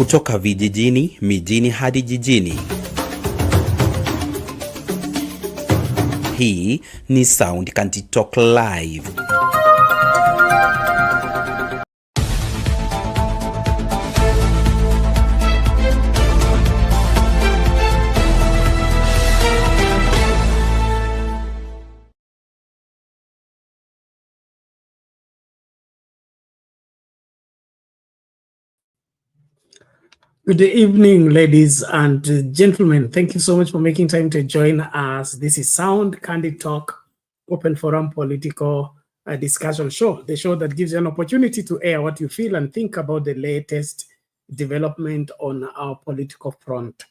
Kutoka vijijini, mijini hadi jijini. Hii ni Sound Candy Talk Live. Good evening, ladies and gentlemen. Thank you so much for making time to join us. This is Sound Candy Talk, open forum political discussion show, the show that gives you an opportunity to air what you feel and think about the latest development on our political front.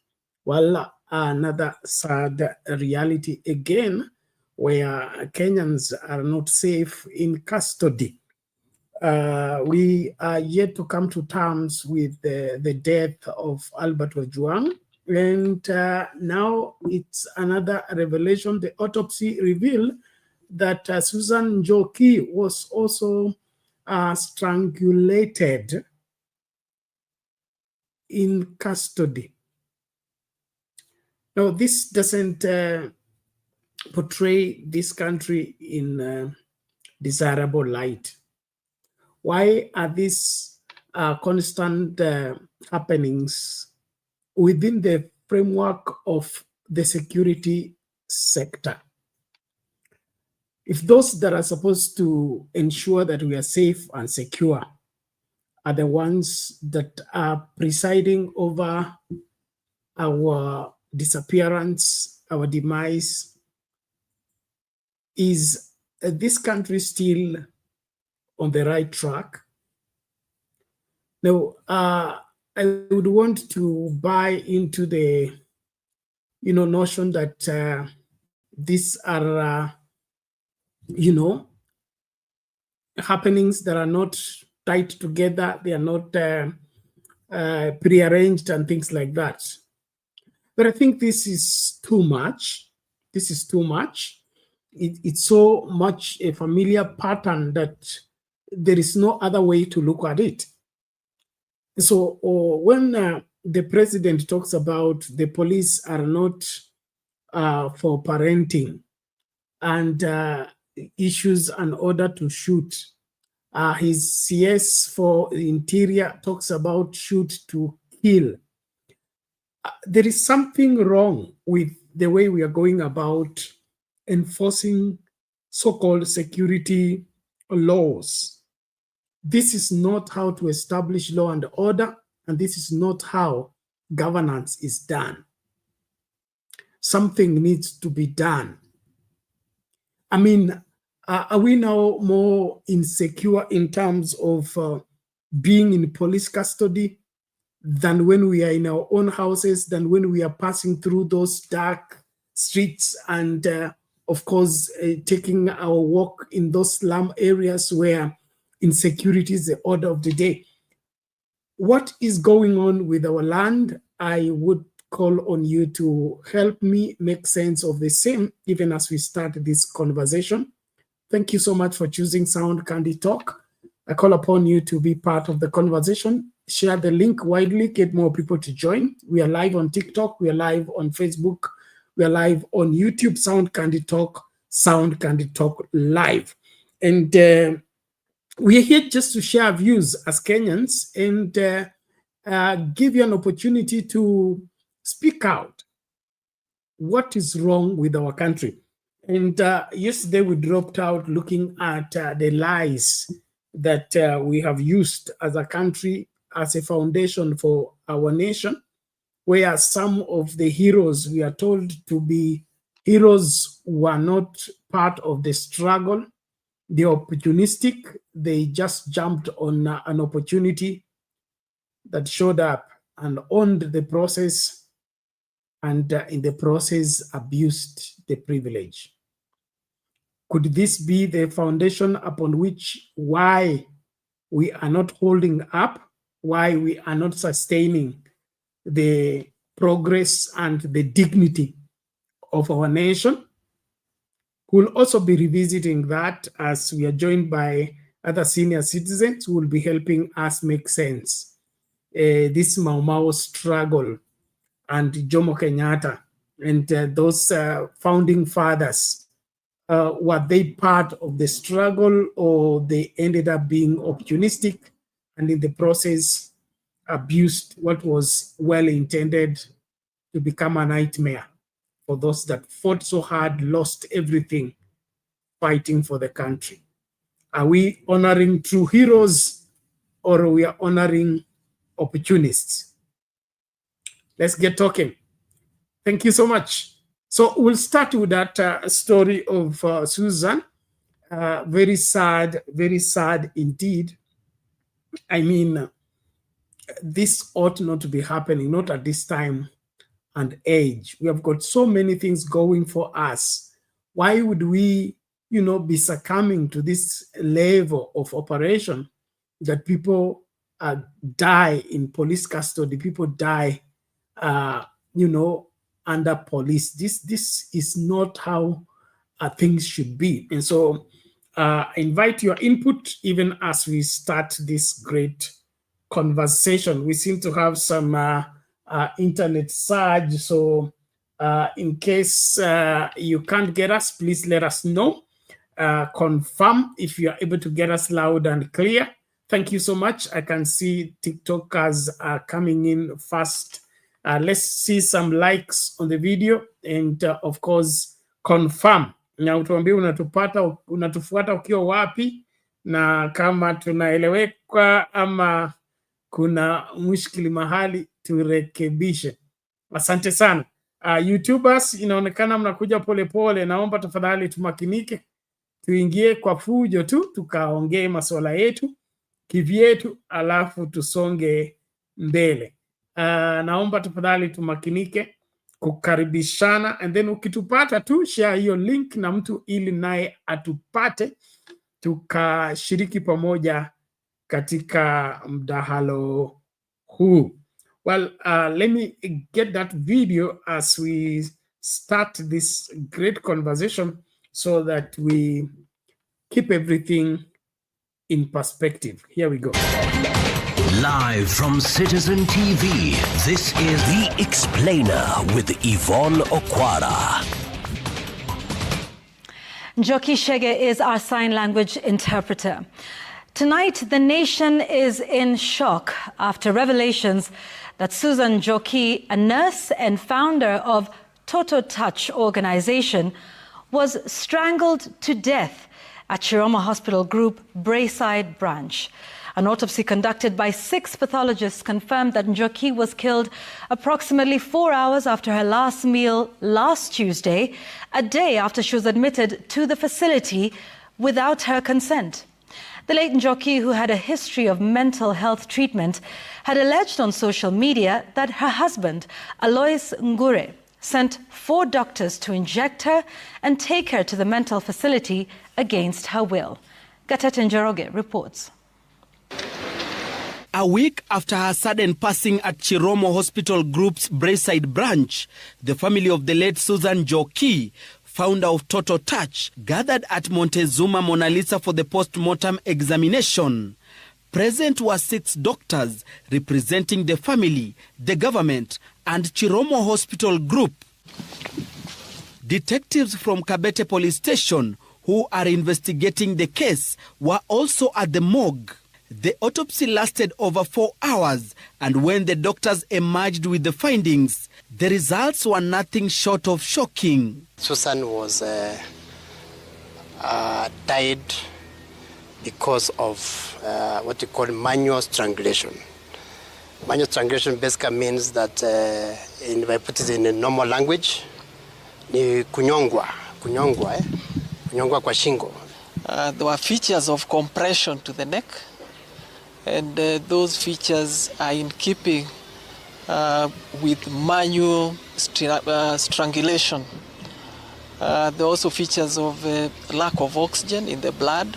Well, another sad reality again, where Kenyans are not safe in custody. We are yet to come to terms with the death of Albert Ojwang, and now it's another revelation. The autopsy revealed that Susan Njoki was also strangulated in custody. Now, this doesn't portray this country in desirable light. Why are these constant happenings within the framework of the security sector? If those that are supposed to ensure that we are safe and secure are the ones that are presiding over our disappearance, our demise, is this country still on the right track? Now, I would want to buy into the notion that these are happenings that are not tied together, they are not prearranged and things like that. But I think this is too much. This is too much. It's so much a familiar pattern that there is no other way to look at it. So when the president talks about the police are not for parenting and issues an order to shoot, his CS for Interior talks about shoot to kill. There is something wrong with the way we are going about enforcing so-called security laws. This is not how to establish law and order, and this is not how governance is done. Something needs to be done. I mean, are we now more insecure in terms of being in police custody than when we are in our own houses, than when we are passing through those dark streets and, of course, taking our walk in those slum areas where insecurity is the order of the day? What is going on with our land? I would call on you to help me make sense of the same, even as we start this conversation. Thank you so much for choosing Sound Candy Talk. I call upon you to be part of the conversation. Share the link widely, get more people to join. We are live on TikTok, we are live on Facebook, we are live on YouTube, Sound Candy Talk Live. And we are here just to share views as Kenyans and give you an opportunity to speak out. What is wrong with our country? And yesterday we dropped out looking at the lies that we have used as a country as a foundation for our nation, where some of the heroes we are told to be heroes were not part of the struggle. They're opportunistic. They just jumped on an opportunity that showed up and owned the process, and in the process abused the privilege. Could this be the foundation upon which why we are not holding up, why we are not sustaining the progress and the dignity of our nation? We'll also be revisiting that as we are joined by other senior citizens who will be helping us make sense. this Mau Mau struggle and Jomo Kenyatta and those founding fathers, were they part of the struggle, or they ended up being opportunistic and in the process abused what was well intended to become a nightmare for those that fought so hard, lost everything fighting for the country? Are we honoring true heroes, or we are honoring opportunists? Let's get talking. Thank you so much. So we'll start with that story of Susan. Very sad indeed. I mean, this ought not to be happening, not at this time and age. We have got so many things going for us. Why would we, be succumbing to this level of operation that people die in police custody, people die, under police? This is not how things should be. And so I invite your input even as we start this great conversation. We seem to have some internet surge, so in case you can't get us, please let us know. Confirm if you are able to get us loud and clear. Thank you so much. I can see TikTokers are coming in fast. Let's see some likes on the video, and of course confirm na utuambie unatufuata ukiwa wapi, na kama tunaeleweka ama kuna mushkili mahali turekebishe. Asante sana. YouTubers, inaonekana mnakuja pole. Naomba tafadhali tumakinike, tuingie kwa fujo tu, tukaongee masuala yetu kivyetu, alafu tusonge mbele. Naomba tafadhali tumakinike kukaribishana, and then ukitupata tu share hiyo link na mtu ili naye atupate, tukashiriki pamoja katika mdahalo huu. Well, let me get that video as we start this great conversation so that we keep everything in perspective. Here we go. Live from Citizen TV, this is The Explainer with Yvonne Okwara. Njoki Shege is our sign language interpreter. Tonight, the nation is in shock after revelations that Susan Njoki, a nurse and founder of Toto Touch organization, was strangled to death at Chiroma Hospital Group Braeside branch. An autopsy conducted by 6 pathologists confirmed that Njoki was killed approximately 4 hours after her last meal last Tuesday, a day after she was admitted to the facility without her consent. The late Njoki, who had a history of mental health treatment, had alleged on social media that her husband, Alois Ngure, sent 4 doctors to inject her and take her to the mental facility against her will. Gatete Njoroge reports. A week after her sudden passing at Chiromo Hospital Group's Braeside branch, the family of the late Susan Njoki, founder of Toto Touch, gathered at Montezuma Mona Lisa for the post-mortem examination. Present were 6 doctors representing the family, the government, and Chiromo Hospital Group. Detectives from Kabete Police Station, who are investigating the case, were also at the morgue. The autopsy lasted over 4 hours, and when the doctors emerged with the findings, the results were nothing short of shocking. Susan was died because of what you call manual strangulation. Manual strangulation basically means that, if I put it in a normal language, ni kunyongwa kwa shingo. There were features of compression to the neck, and those features are in keeping with manual strangulation. There are also features of lack of oxygen in the blood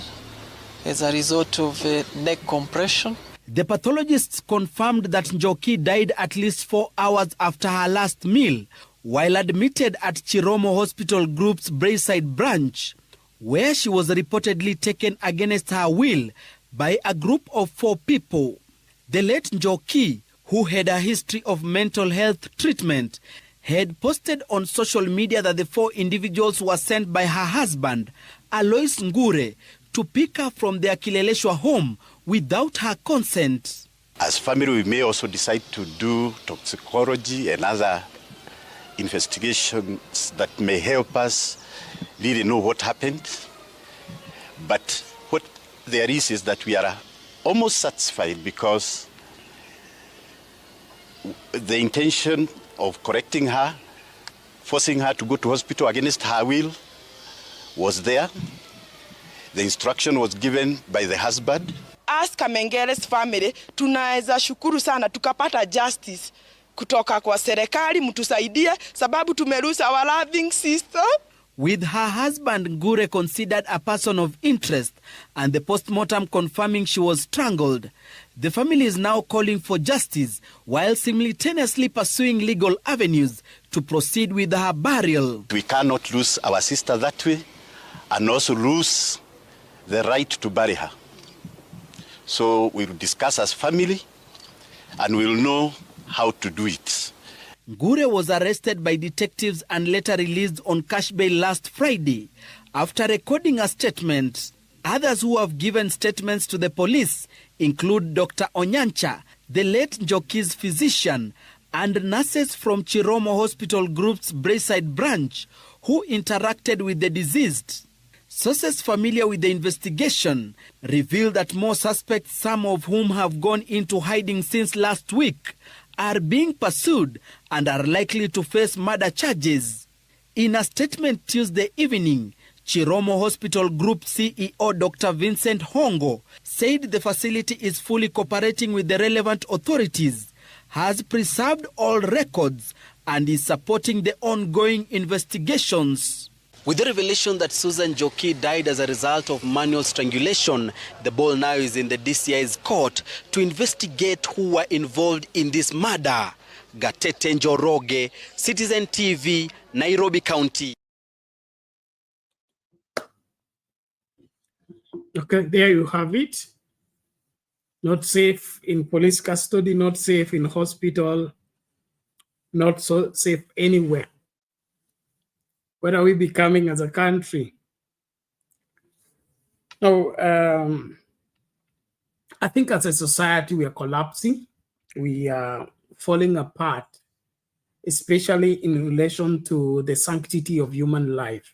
as a result of neck compression. The pathologists confirmed that Njoki died at least 4 hours after her last meal, while admitted at Chiromo Hospital Group's Braeside branch, where she was reportedly taken against her will by a group of 4 people. The late Njoki, who had a history of mental health treatment, had posted on social media that the 4 individuals were sent by her husband, Alois Ngure, to pick her from their Kileleshwa home without her consent. As family, we may also decide to do toxicology and other investigations that may help us really know what happened. But what there is that we are almost satisfied because the intention of correcting her, forcing her to go to hospital against her will, was there. The instruction was given by the husband. As Kamengere's family, tunaweza shukuru sana tukapata justice kutoka kwa serikali, mtusaidie sababu tumerusa our loving sister. With her husband Ngure considered a person of interest and the postmortem confirming she was strangled, the family is now calling for justice while simultaneously pursuing legal avenues to proceed with her burial. We cannot lose our sister that way and also lose the right to bury her. So we will discuss as family and we will know how to do it. Ngure was arrested by detectives and later released on cash bail last Friday after recording a statement. Others who have given statements to the police include Dr. Onyancha, the late Njoki's physician, and nurses from Chiromo Hospital Group's Brayside branch who interacted with the deceased. Sources familiar with the investigation reveal that more suspects, some of whom have gone into hiding since last week, are being pursued and are likely to face murder charges. In a statement Tuesday evening, Chiromo Hospital Group CEO Dr. Vincent Hongo said the facility is fully cooperating with the relevant authorities, has preserved all records, and is supporting the ongoing investigations. With the revelation that Susan Njoki died as a result of manual strangulation, the ball now is in the DCI's court to investigate who were involved in this murder. Gatete Njoroge, Citizen TV, Nairobi County. Okay, there you have it. Not safe in police custody, not safe in hospital, not so safe anywhere. What are we becoming as a country? Now, I think as a society, we are collapsing. We are falling apart, especially in relation to the sanctity of human life.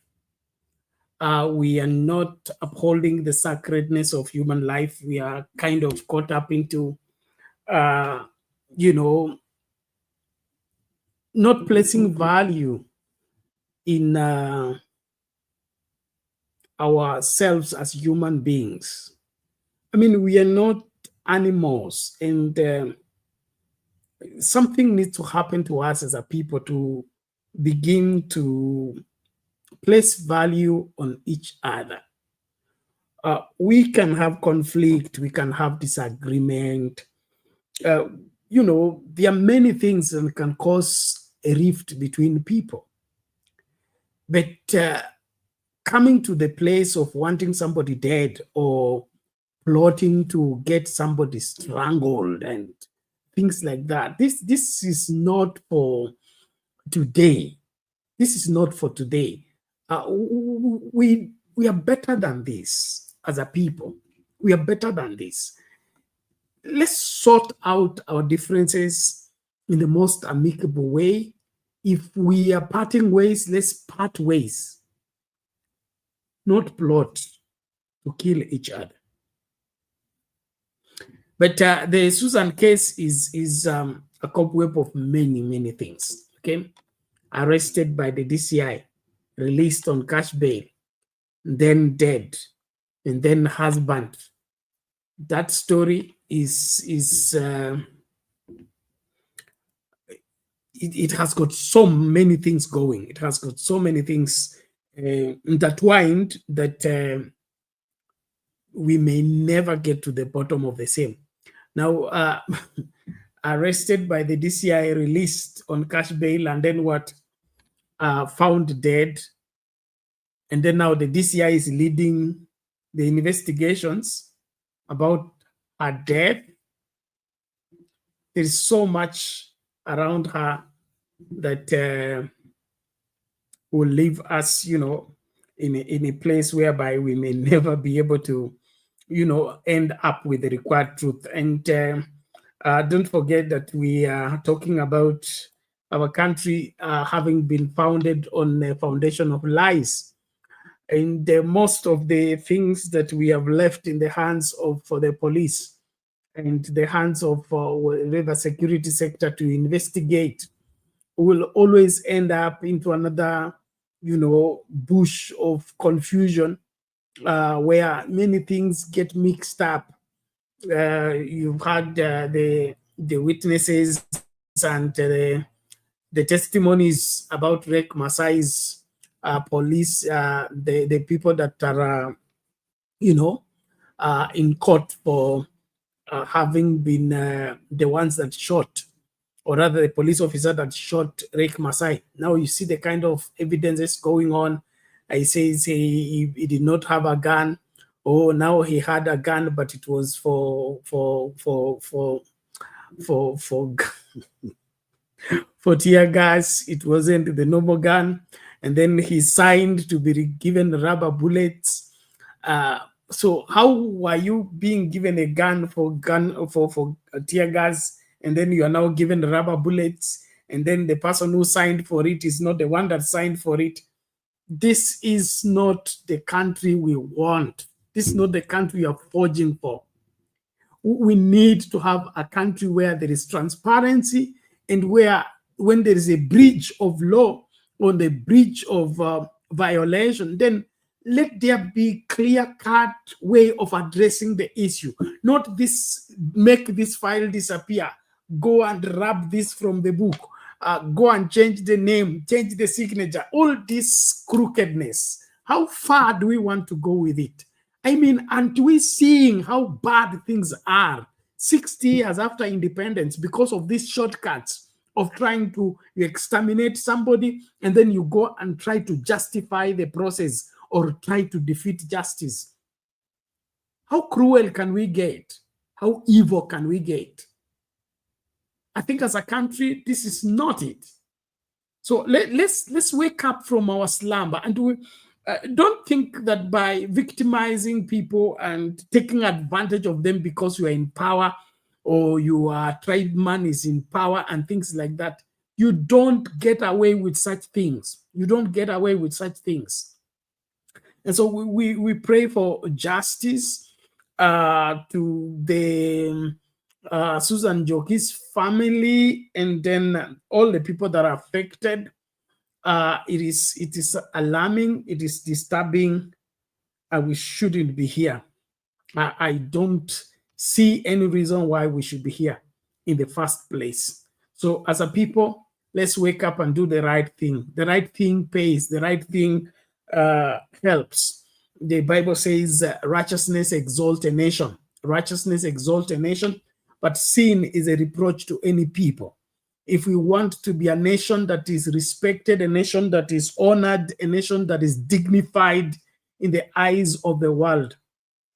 We are not upholding the sacredness of human life. We are kind of caught up into, not placing value in ourselves as human beings. I mean, we are not animals, and something needs to happen to us as a people to begin to place value on each other. We can have conflict, we can have disagreement. There are many things that can cause a rift between people. But coming to the place of wanting somebody dead or plotting to get somebody strangled and things like that, this is not for today. This is not for today. We are better than this as a people. We are better than this. Let's sort out our differences in the most amicable way. If we are parting ways, let's part ways, not plot to kill each other. But the Susan case is a cobweb of many things. Okay, arrested by the DCI, released on cash bail, then dead, and then husband. That story it has got so many things going. It has got so many things intertwined that we may never get to the bottom of the same. Now, arrested by the DCI, released on cash bail, and then what? Found dead. And then now the DCI is leading the investigations about her death. there's so much around her that will leave us, in a place whereby we may never be able to, end up with the required truth. And don't forget that we are talking about our country having been founded on a foundation of lies. And most of the things that we have left in the hands of the police and the hands of the security sector to investigate will always end up into another, bush of confusion where many things get mixed up. You've had the witnesses and the testimonies about Riek Masai's police, the people that are, in court for having been the ones that shot, or rather the police officer that shot Riek Masai. Now you see the kind of evidences going on. He says he did not have a gun. Oh, now he had a gun, but it was for tear gas. It wasn't the normal gun. And then he signed to be given rubber bullets. So how are you being given a gun for tear gas, and then you are now given rubber bullets, and then the person who signed for it is not the one that signed for it? This is not the country we want. This is not the country we are forging for. We need to have a country where there is transparency, and where when there is a breach of law or the breach of violation, then let there be clear-cut way of addressing the issue. Not this, make this file disappear, go and rub this from the book, go and change the name, change the signature, all this crookedness. How far do we want to go with it? I mean, aren't we seeing how bad things are 60 years after independence because of these shortcuts of trying to exterminate somebody, and then you go and try to justify the process or try to defeat justice? How cruel can we get? How evil can we get? I think as a country, this is not it. So let's wake up from our slumber, and we don't think that by victimizing people and taking advantage of them because you are in power or your tribeman is in power and things like that, you don't get away with such things. You don't get away with such things. And so we pray for justice to the Susan Njoki's family, and then all the people that are affected. It is alarming, it is disturbing, and we shouldn't be here. I don't see any reason why we should be here in the first place. So as a people, let's wake up and do the right thing. The right thing pays. The right thing helps. The Bible says righteousness exalts a nation. Righteousness exalts a nation, but sin is a reproach to any people. If we want to be a nation that is respected, a nation that is honored, a nation that is dignified in the eyes of the world,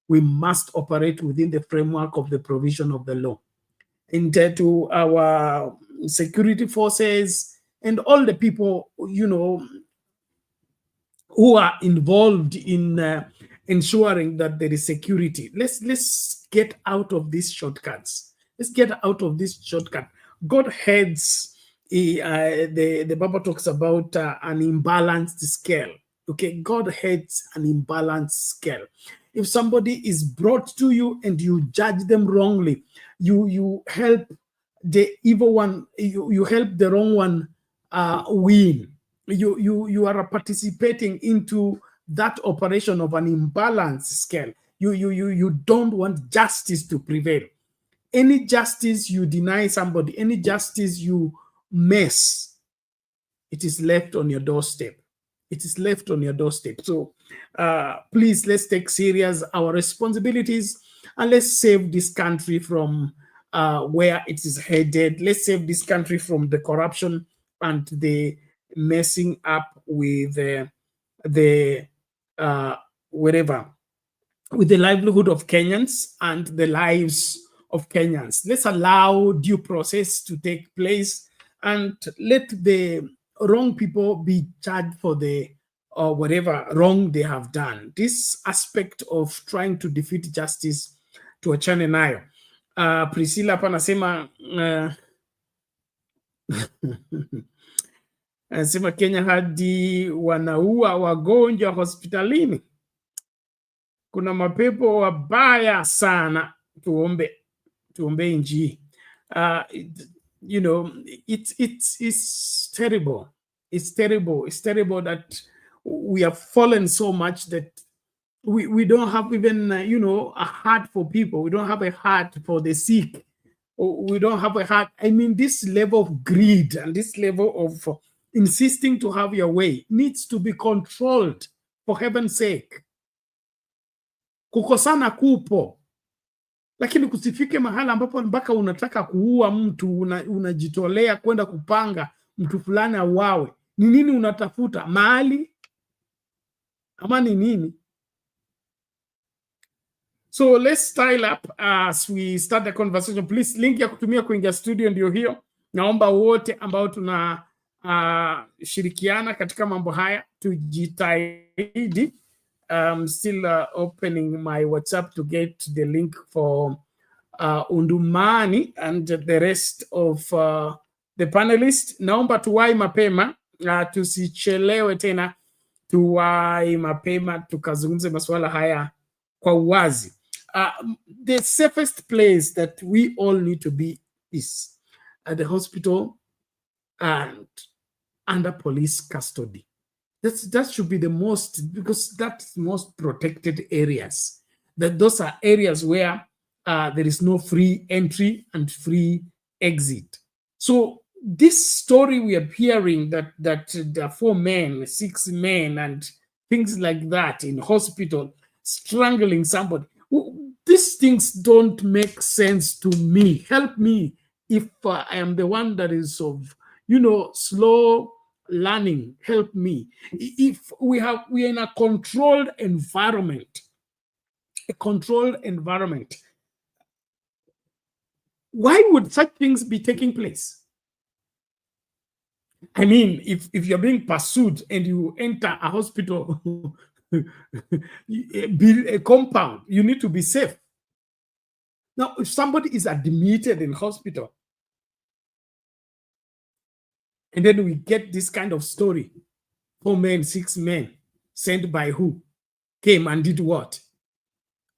we must operate within the framework of the provision of the law. And to our security forces and all the people, who are involved in ensuring that there is security, let's get out of these shortcuts. Let's get out of this shortcut. God hates, the Bible talks about an imbalanced scale. Okay, God hates an imbalanced scale. If somebody is brought to you and you judge them wrongly, you help the evil one, you help the wrong one win. You are participating into that operation of an imbalanced scale. You don't want justice to prevail. Any justice you deny somebody, any justice you miss, it is left on your doorstep. It is left on your doorstep. So please, let's take serious our responsibilities, and let's save this country from where it is headed. Let's save this country from the corruption and the messing up with the livelihood of Kenyans and the lives of Kenyans. Let's allow due process to take place and let the wrong people be charged for the whatever wrong they have done. This aspect of trying to defeat justice tuachane nayo. Priscilla hapa anasema anasema Kenya hadi wanaua wagonjwa hospitalini. Kuna mapepo wabaya sana. Tuombe nchi. You know, it's terrible. It's terrible. It's terrible that we have fallen so much that we don't have even, you know, a heart for people. We don't have a heart for the sick. We don't have a heart. I mean, this level of greed and this level of insisting to have your way needs to be controlled, for heaven's sake. Kukosana kupo. Lakini kusifike mahala ambapo mpaka unataka kuua mtu, unajitolea kwenda kupanga mtu fulani auawe. Ni nini unatafuta? Mali? Ama ni nini? So let's style up as we start the conversation. Please, link ya kutumia kuingia studio ndio hiyo. Naomba wote ambao tuna shirikiana katika mambo haya tujitahidi. Still opening my WhatsApp to get the link for Undumani and the rest of the panelists. Naomba tuwai mapema, tusichelewe tena, tuwai mapema tukazungumze masuala haya kwa uwazi. The safest place that we all need to be is at the hospital and under police custody. That should be the most, because that's most protected areas. That those are areas where there is no free entry and free exit. So this story we are hearing that there are 4 men, 6 men, and things like that in hospital strangling somebody. These things don't make sense to me. Help me if I am the one that is of, you know, slow learning. Help me. If we are in a controlled environment, why would such things be taking place? I mean, if you're being pursued and you enter a hospital, a compound, you need to be safe. Now, if somebody is admitted in hospital, and then we get this kind of story, 4 men, 6 men, sent by who? Came and did what?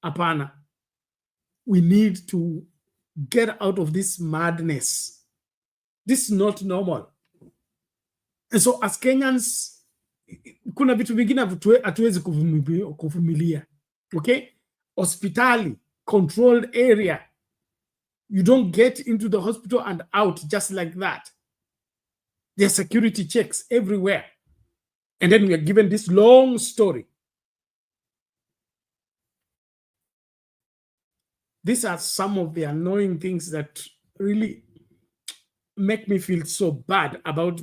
Apana. We need to get out of this madness. This is not normal. And so as Kenyans, kuna vitu vingine hatuwezi kuvumilia. Okay? Hospitali, controlled area. You don't get into the hospital and out just like that. There are security checks everywhere. And then we are given this long story. These are some of the annoying things that really make me feel so bad about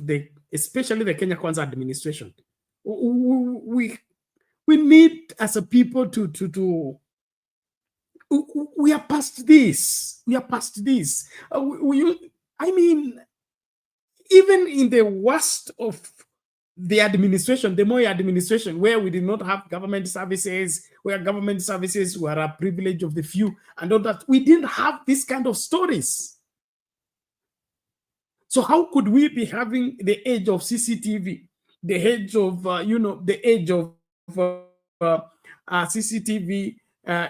especially the Kenya Kwanza administration. We need as a people to we are past this. We are past this. I mean, even in the worst of the administration, the Moi administration, where we did not have government services, where government services were a privilege of the few, and all that, we didn't have this kind of stories. So how could we be having the age of CCTV, the age of, the age of CCTV,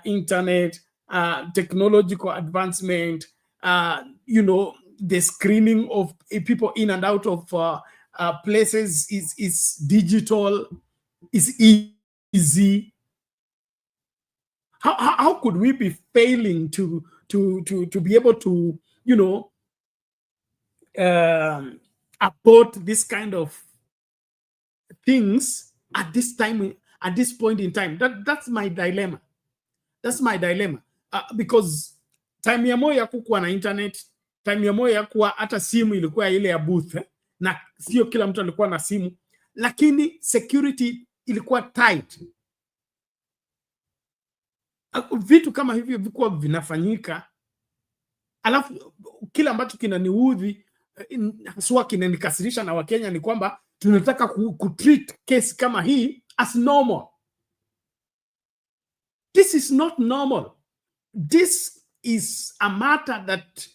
internet, technological advancement, the screening of people in and out of places is digital, is easy. How could we be failing to be able to, afford this kind of things at this time, at this point in time? That's my dilemma. That's my dilemma. Because time ya moja kukuwa na internet, time ya moja kuwa hata simu ilikuwa ile ya booth, na sio kila mtu alikuwa na simu, lakini security ilikuwa tight. Vitu kama hivyo vilikuwa vinafanyika Alafu kila ambacho kinaniudhi haswa kinanikasirisha na Wakenya ni kwamba tunataka kutreat case kama hii as normal. This is not normal. This is a matter that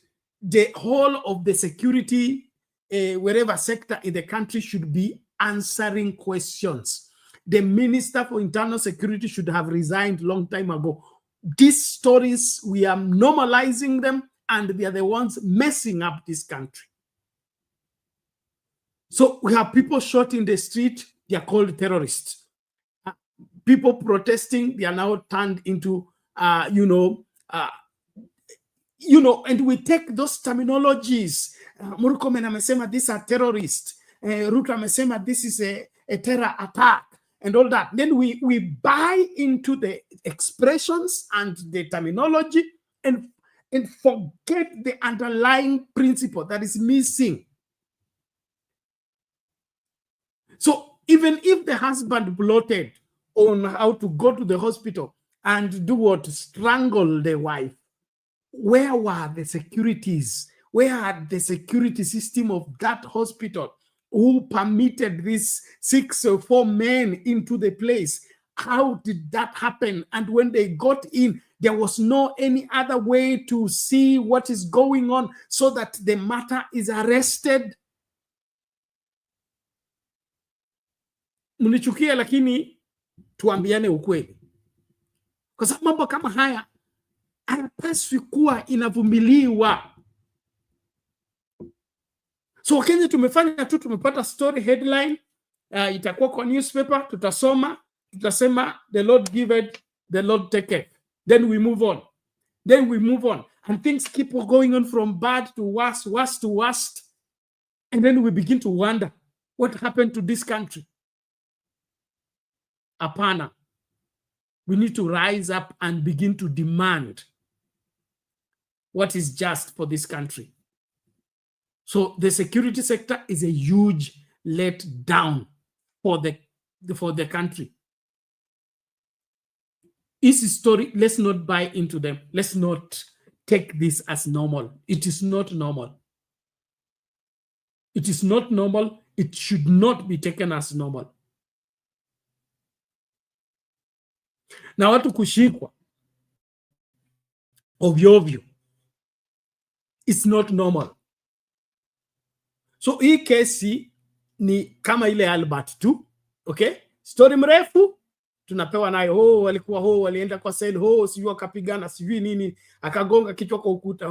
the whole of the security, wherever sector in the country should be answering questions. The Minister for Internal Security should have resigned long time ago. These stories, we are normalizing them, and they are the ones messing up this country. So we have people shot in the street, they are called terrorists. People protesting, they are now turned into, and we take those terminologies. Murkomen amesema these are terrorists. Ruto amesema this is a terror attack and all that. Then we buy into the expressions and the terminology and forget the underlying principle that is missing. So even if the husband plotted on how to go to the hospital and do what? Strangle the wife, where were the securities? Where had the security system of that hospital who permitted these 6 or 4 men into the place? How did that happen? And when they got in, there was no any other way to see what is going on so that the matter is arrested. Mnichukia, lakini tuambiane ukweli. Kwa sababu mambo kama haya hayapaswi kuwa inavumiliwa. So Kenya tumefanya tu, tumepata story headline, itakuwa kwa newspaper, tutasoma, tutasema the Lord giveth, the Lord taketh. Then we move on. Then we move on. And things keep going on from bad to worse, worse to worst. And then we begin to wonder what happened to this country. Apana. We need to rise up and begin to demand what is just for this country. So the security sector is a huge letdown for the country. This story, let's not buy into them. Let's not take this as normal. It is not normal. It is not normal. It should not be taken as normal. Na watu kushikwa ovyo ovyo, it's not normal. So hii kesi ni kama ile Albert tu, okay? Story mrefu tunapewa nayo, walikuwa walienda kwa sale, sijui akapigana, sijui nini, akagonga kichwa kwa ukuta,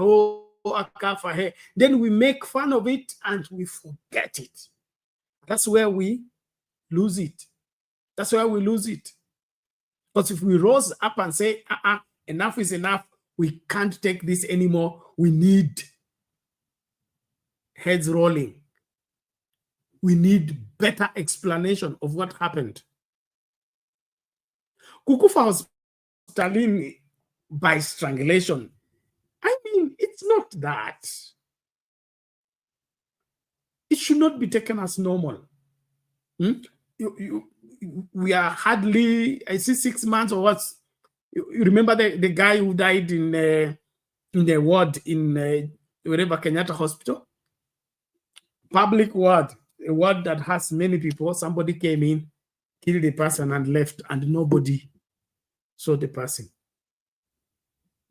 akafa, Then we make fun of it and we forget it. That's where we lose it. That's where we lose it. Because if we rose up and say, enough is enough, we can't take this anymore, we need heads rolling. We need better explanation of what happened. Kukufa hospitalini by strangulation, I mean, it's not that. It should not be taken as normal. We are hardly, I see 6 months or what? You remember the guy who died in the ward in wherever Kenyatta Hospital? Public ward, a ward that has many people. Somebody came in, killed the person and left, and nobody saw the person.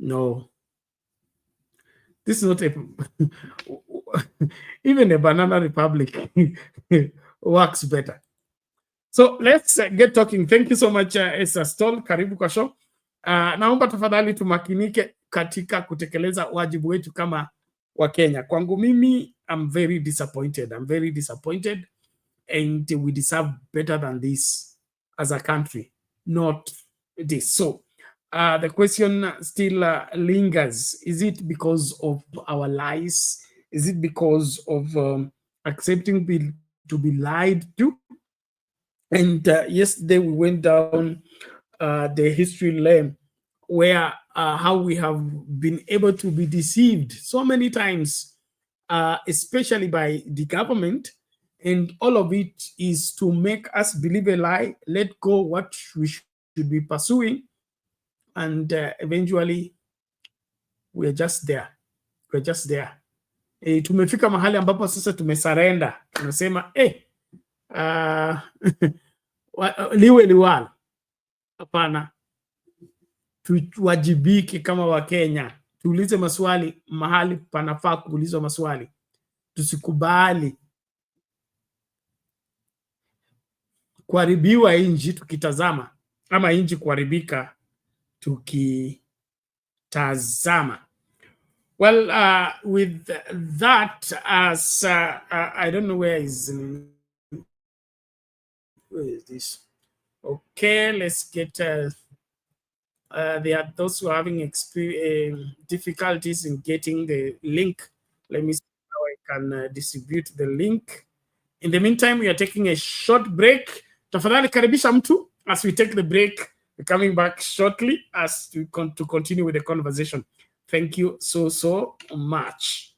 No. This is not a... Even a banana republic works better. So let's get talking. Thank you so much, Esther Stoll. Karibu kwa show. Naomba tafadhali tumakinike katika kutekeleza wajibu wetu kama wa Kenya. Kwangu mimi, I'm very disappointed. I'm very disappointed, and we deserve better than this as a country, not this. So the question still lingers. Is it because of our lies? Is it because of accepting to be lied to? And yesterday we went down the history lane where how we have been able to be deceived so many times, especially by the government, and all of it is to make us believe a lie, let go what we should be pursuing, and eventually we're just there. we're just there. Tumefika mahali ambapo sasa tumesarenda. Tunasema liwe liwalo. Hapana. Tuwajibike kama Wakenya. Tuulize maswali mahali panafaa kuulizwa maswali. Tusikubali kuharibiwa inji tukitazama, ama inji kuharibika tukitazama. Well, with that, as I don't know where is this. Okay, let's get. There are those who are having difficulties in getting the link. Let me see how I can distribute the link. In the meantime, we are taking a short break. Tafadhali karibisha mtu as we take the break. We're coming back shortly as to continue with the conversation. Thank you so much.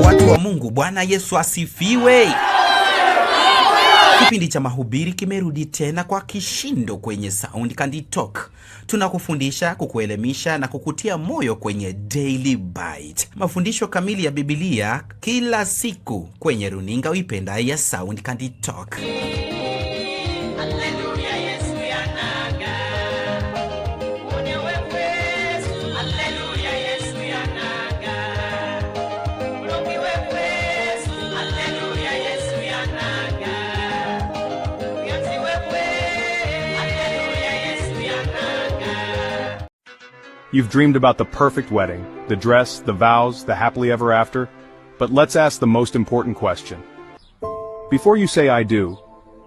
Watu wa Mungu, Bwana Yesu asifiwe. Kipindi cha mahubiri kimerudi tena kwa kishindo kwenye Sound Candy Talk. Tunakufundisha, kukuelimisha na kukutia moyo kwenye Daily Bite. Mafundisho kamili ya Biblia kila siku kwenye runinga uipendayo ya Sound Candy Talk. You've dreamed about the perfect wedding, the dress, the vows, the happily ever after. But let's ask the most important question. Before you say I do,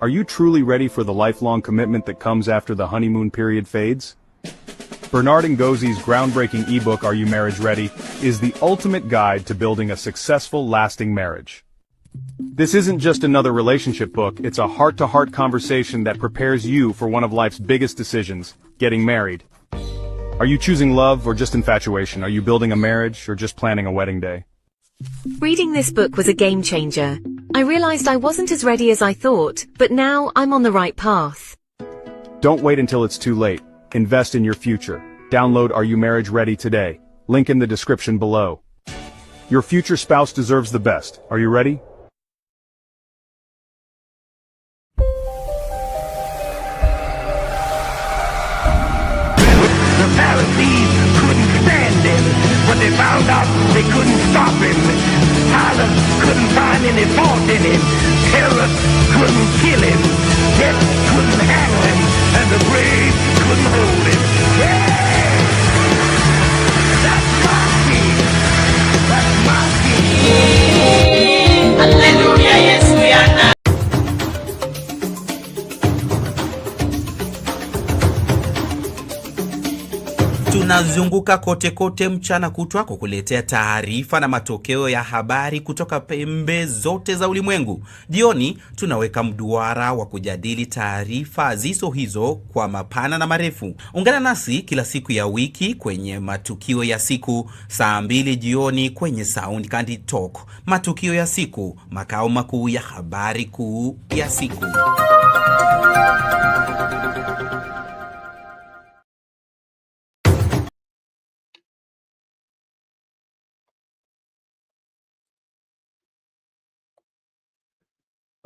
are you truly ready for the lifelong commitment that comes after the honeymoon period fades? Bernard Ngozzi's groundbreaking ebook, Are You Marriage Ready?, is the ultimate guide to building a successful, lasting marriage. This isn't just another relationship book, it's a heart-to-heart conversation that prepares you for one of life's biggest decisions, getting married. Are you choosing love or just infatuation? Are you building a marriage or just planning a wedding day? Reading this book was a game changer. I realized I wasn't as ready as I thought, but now I'm on the right path. Don't wait until it's too late. Invest in your future. Download Are You Marriage Ready today. Link in the description below. Your future spouse deserves the best. Are you ready? But they found out they couldn't stop him. Pilate couldn't find any fault in him. Terror couldn't kill him. Death couldn't hang him. And the grave couldn't hold him. Yeah! That's my king. That's my king. Hallelujah, yes we are now. Tunazunguka kote kote mchana kutwa kukuletea taarifa na matokeo ya habari kutoka pembe zote za ulimwengu. Jioni tunaweka mduara wa kujadili taarifa zizo hizo kwa mapana na marefu. Ungana nasi kila siku ya wiki kwenye matukio ya siku saa 2 jioni kwenye Sound Candy Talk. Matukio ya siku, makao makuu ya habari kuu ya siku.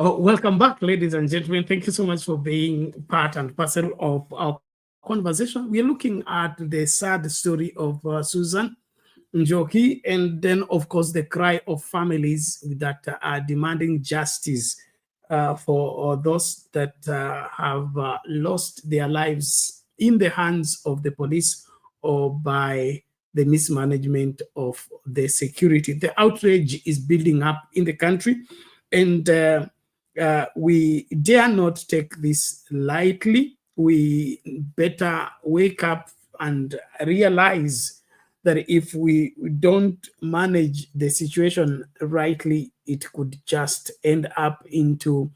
Welcome back, ladies and gentlemen. Thank you so much for being part and parcel of our conversation. We are looking at the sad story of Susan Njoki, and then, of course, the cry of families that are demanding justice for those that have lost their lives in the hands of the police or by the mismanagement of the security. The outrage is building up in the country, and we dare not take this lightly. We better wake up and realize that if we don't manage the situation rightly, it could just end up into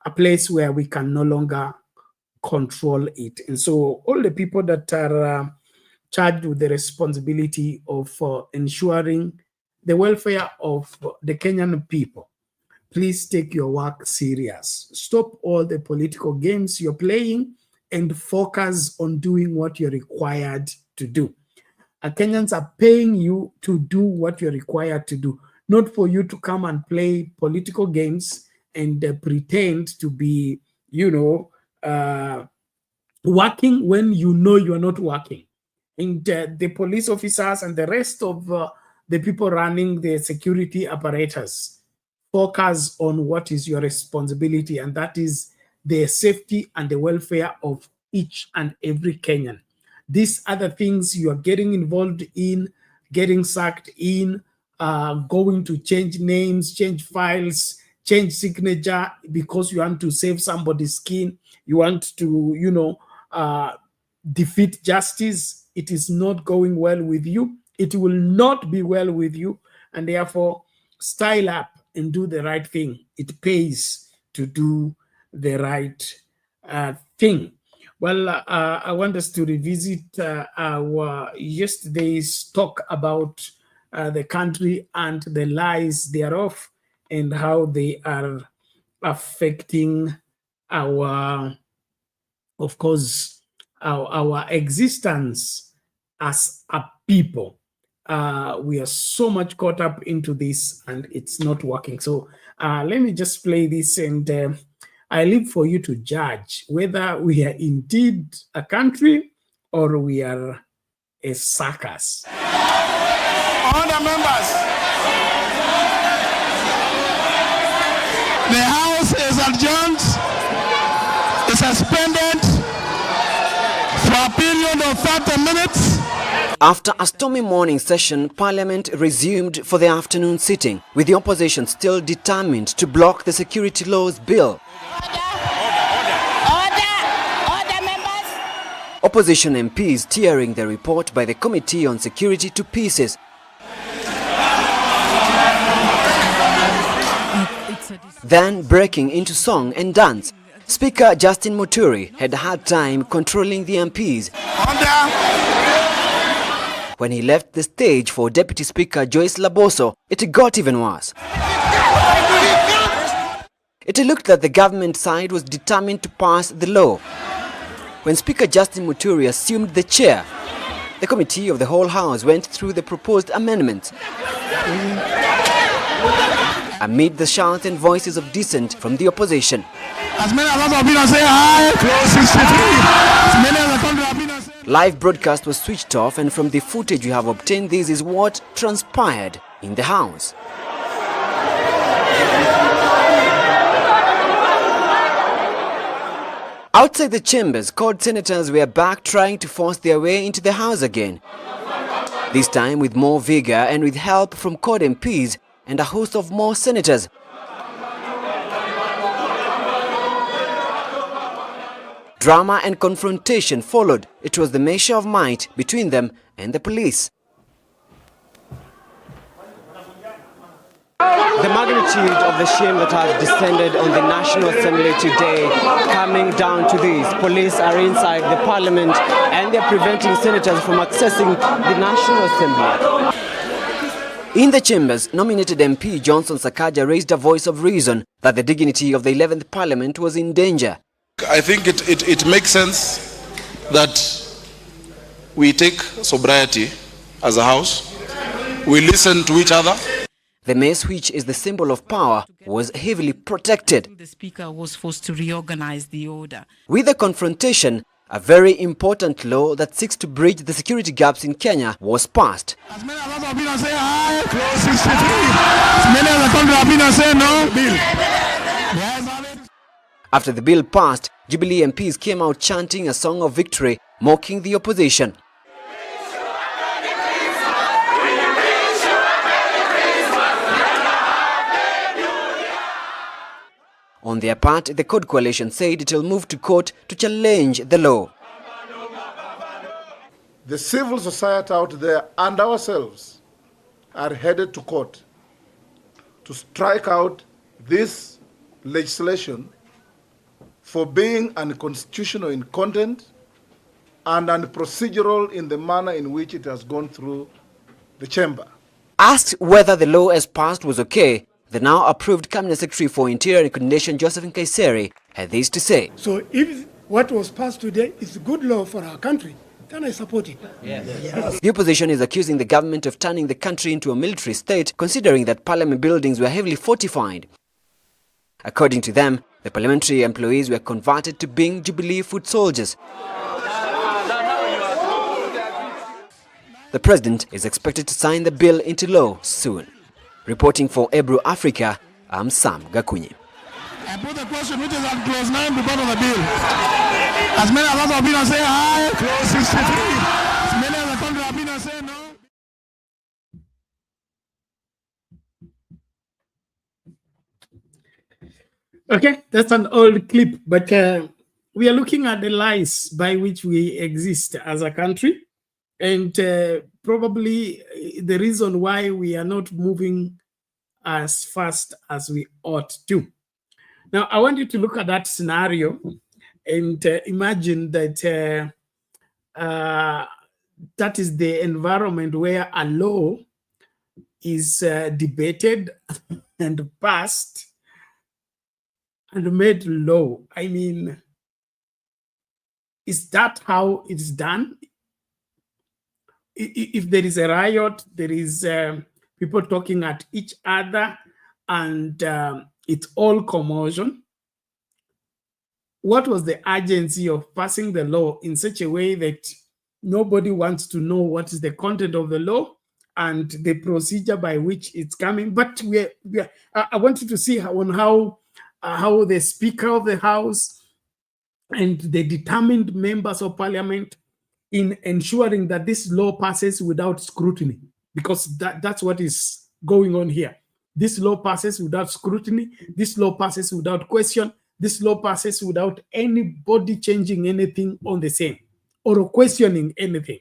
a place where we can no longer control it. And so all the people that are charged with the responsibility of ensuring the welfare of the Kenyan people, please take your work serious. Stop all the political games you're playing and focus on doing what you're required to do. Kenyans are paying you to do what you're required to do, not for you to come and play political games and pretend to be, working when you know you're not working. And the police officers and the rest of the people running the security apparatus focus on what is your responsibility, and that is the safety and the welfare of each and every Kenyan. These other things you are getting involved in, getting sucked in, going to change names, change files, change signature because you want to save somebody's skin, you want to, defeat justice. It is not going well with you. It will not be well with you. And therefore, style up and do the right thing. It pays to do the right thing. Well, I want us to revisit our yesterday's talk about the country and the lies thereof and how they are affecting our, of course, our existence as a people. We are so much caught up into this and it's not working. So let me just play this, and I leave for you to judge whether we are indeed a country or we are a circus. All the members, the House is adjourned, is suspended for a period of 30 minutes. After a stormy morning session, Parliament resumed for the afternoon sitting, with the opposition still determined to block the security laws bill. Order, members! Opposition MPs tearing the report by the Committee on Security to pieces. Then breaking into song and dance. Speaker Justin Muturi had a hard time controlling the MPs. When he left the stage for Deputy Speaker Joyce Laboso, it got even worse. It looked that the government side was determined to pass the law. When Speaker Justin Muturi assumed the chair, the committee of the whole House went through the proposed amendments. Amid the shouts and voices of dissent from the opposition. As many of us have been to say hi, close 63. As many of the country have been to say. Live broadcast was switched off, and from the footage we have obtained, this is what transpired in the House. Outside the chambers, CORD senators were back trying to force their way into the House again. This time with more vigor and with help from CORD MPs and a host of more senators. Drama and confrontation followed. It was the measure of might between them and the police. The magnitude of the shame that has descended on the National Assembly today, coming down to this. Police are inside the Parliament and they're preventing senators from accessing the National Assembly. In the chambers, nominated MP Johnson Sakaja raised a voice of reason that the dignity of the 11th Parliament was in danger. I think it makes sense that we take sobriety as a house. We listen to each other. The mace, which is the symbol of power, was heavily protected. The Speaker was forced to reorganize the order. With the confrontation, a very important law that seeks to bridge the security gaps in Kenya was passed. As many of us have been to say hi, close 63. As many of the country have been to say no. Bill. After the bill passed, Jubilee MPs came out chanting a song of victory, mocking the opposition. On their part, the CORD coalition said it will move to court to challenge the law. The civil society out there and ourselves are headed to court to strike out this legislation for being unconstitutional in content and unprocedural in the manner in which it has gone through the chamber. Asked whether the law as passed was okay, the now approved Cabinet Secretary for Interior and Coordination, Josephine Kaiseri, had this to say. So if what was passed today is good law for our country, then I support it. Yes. The opposition is accusing the government of turning the country into a military state, considering that parliament buildings were heavily fortified. According to them, the parliamentary employees were converted to being Jubilee foot soldiers. The president is expected to sign the bill into law soon. Reporting for Ebru Africa, I'm Sam Gakunyi. I put the question which is at clause 9 because of the bill. As many as have been saying aye, clause 63. As many as the country have been saying no. Okay, that's an old clip, but we are looking at the lies by which we exist as a country, and probably the reason why we are not moving as fast as we ought to. Now, I want you to look at that scenario and imagine that that is the environment where a law is debated and passed and made law. I mean, is that how it's done? If there is a riot, there is people talking at each other, and it's all commotion. What was the urgency of passing the law in such a way that nobody wants to know what is the content of the law and the procedure by which it's coming? But I want you to see how the Speaker of the House and the determined members of Parliament in ensuring that this law passes without scrutiny, because that's what is going on here. This law passes without scrutiny. This law passes without question. This law passes without anybody changing anything on the same or questioning anything.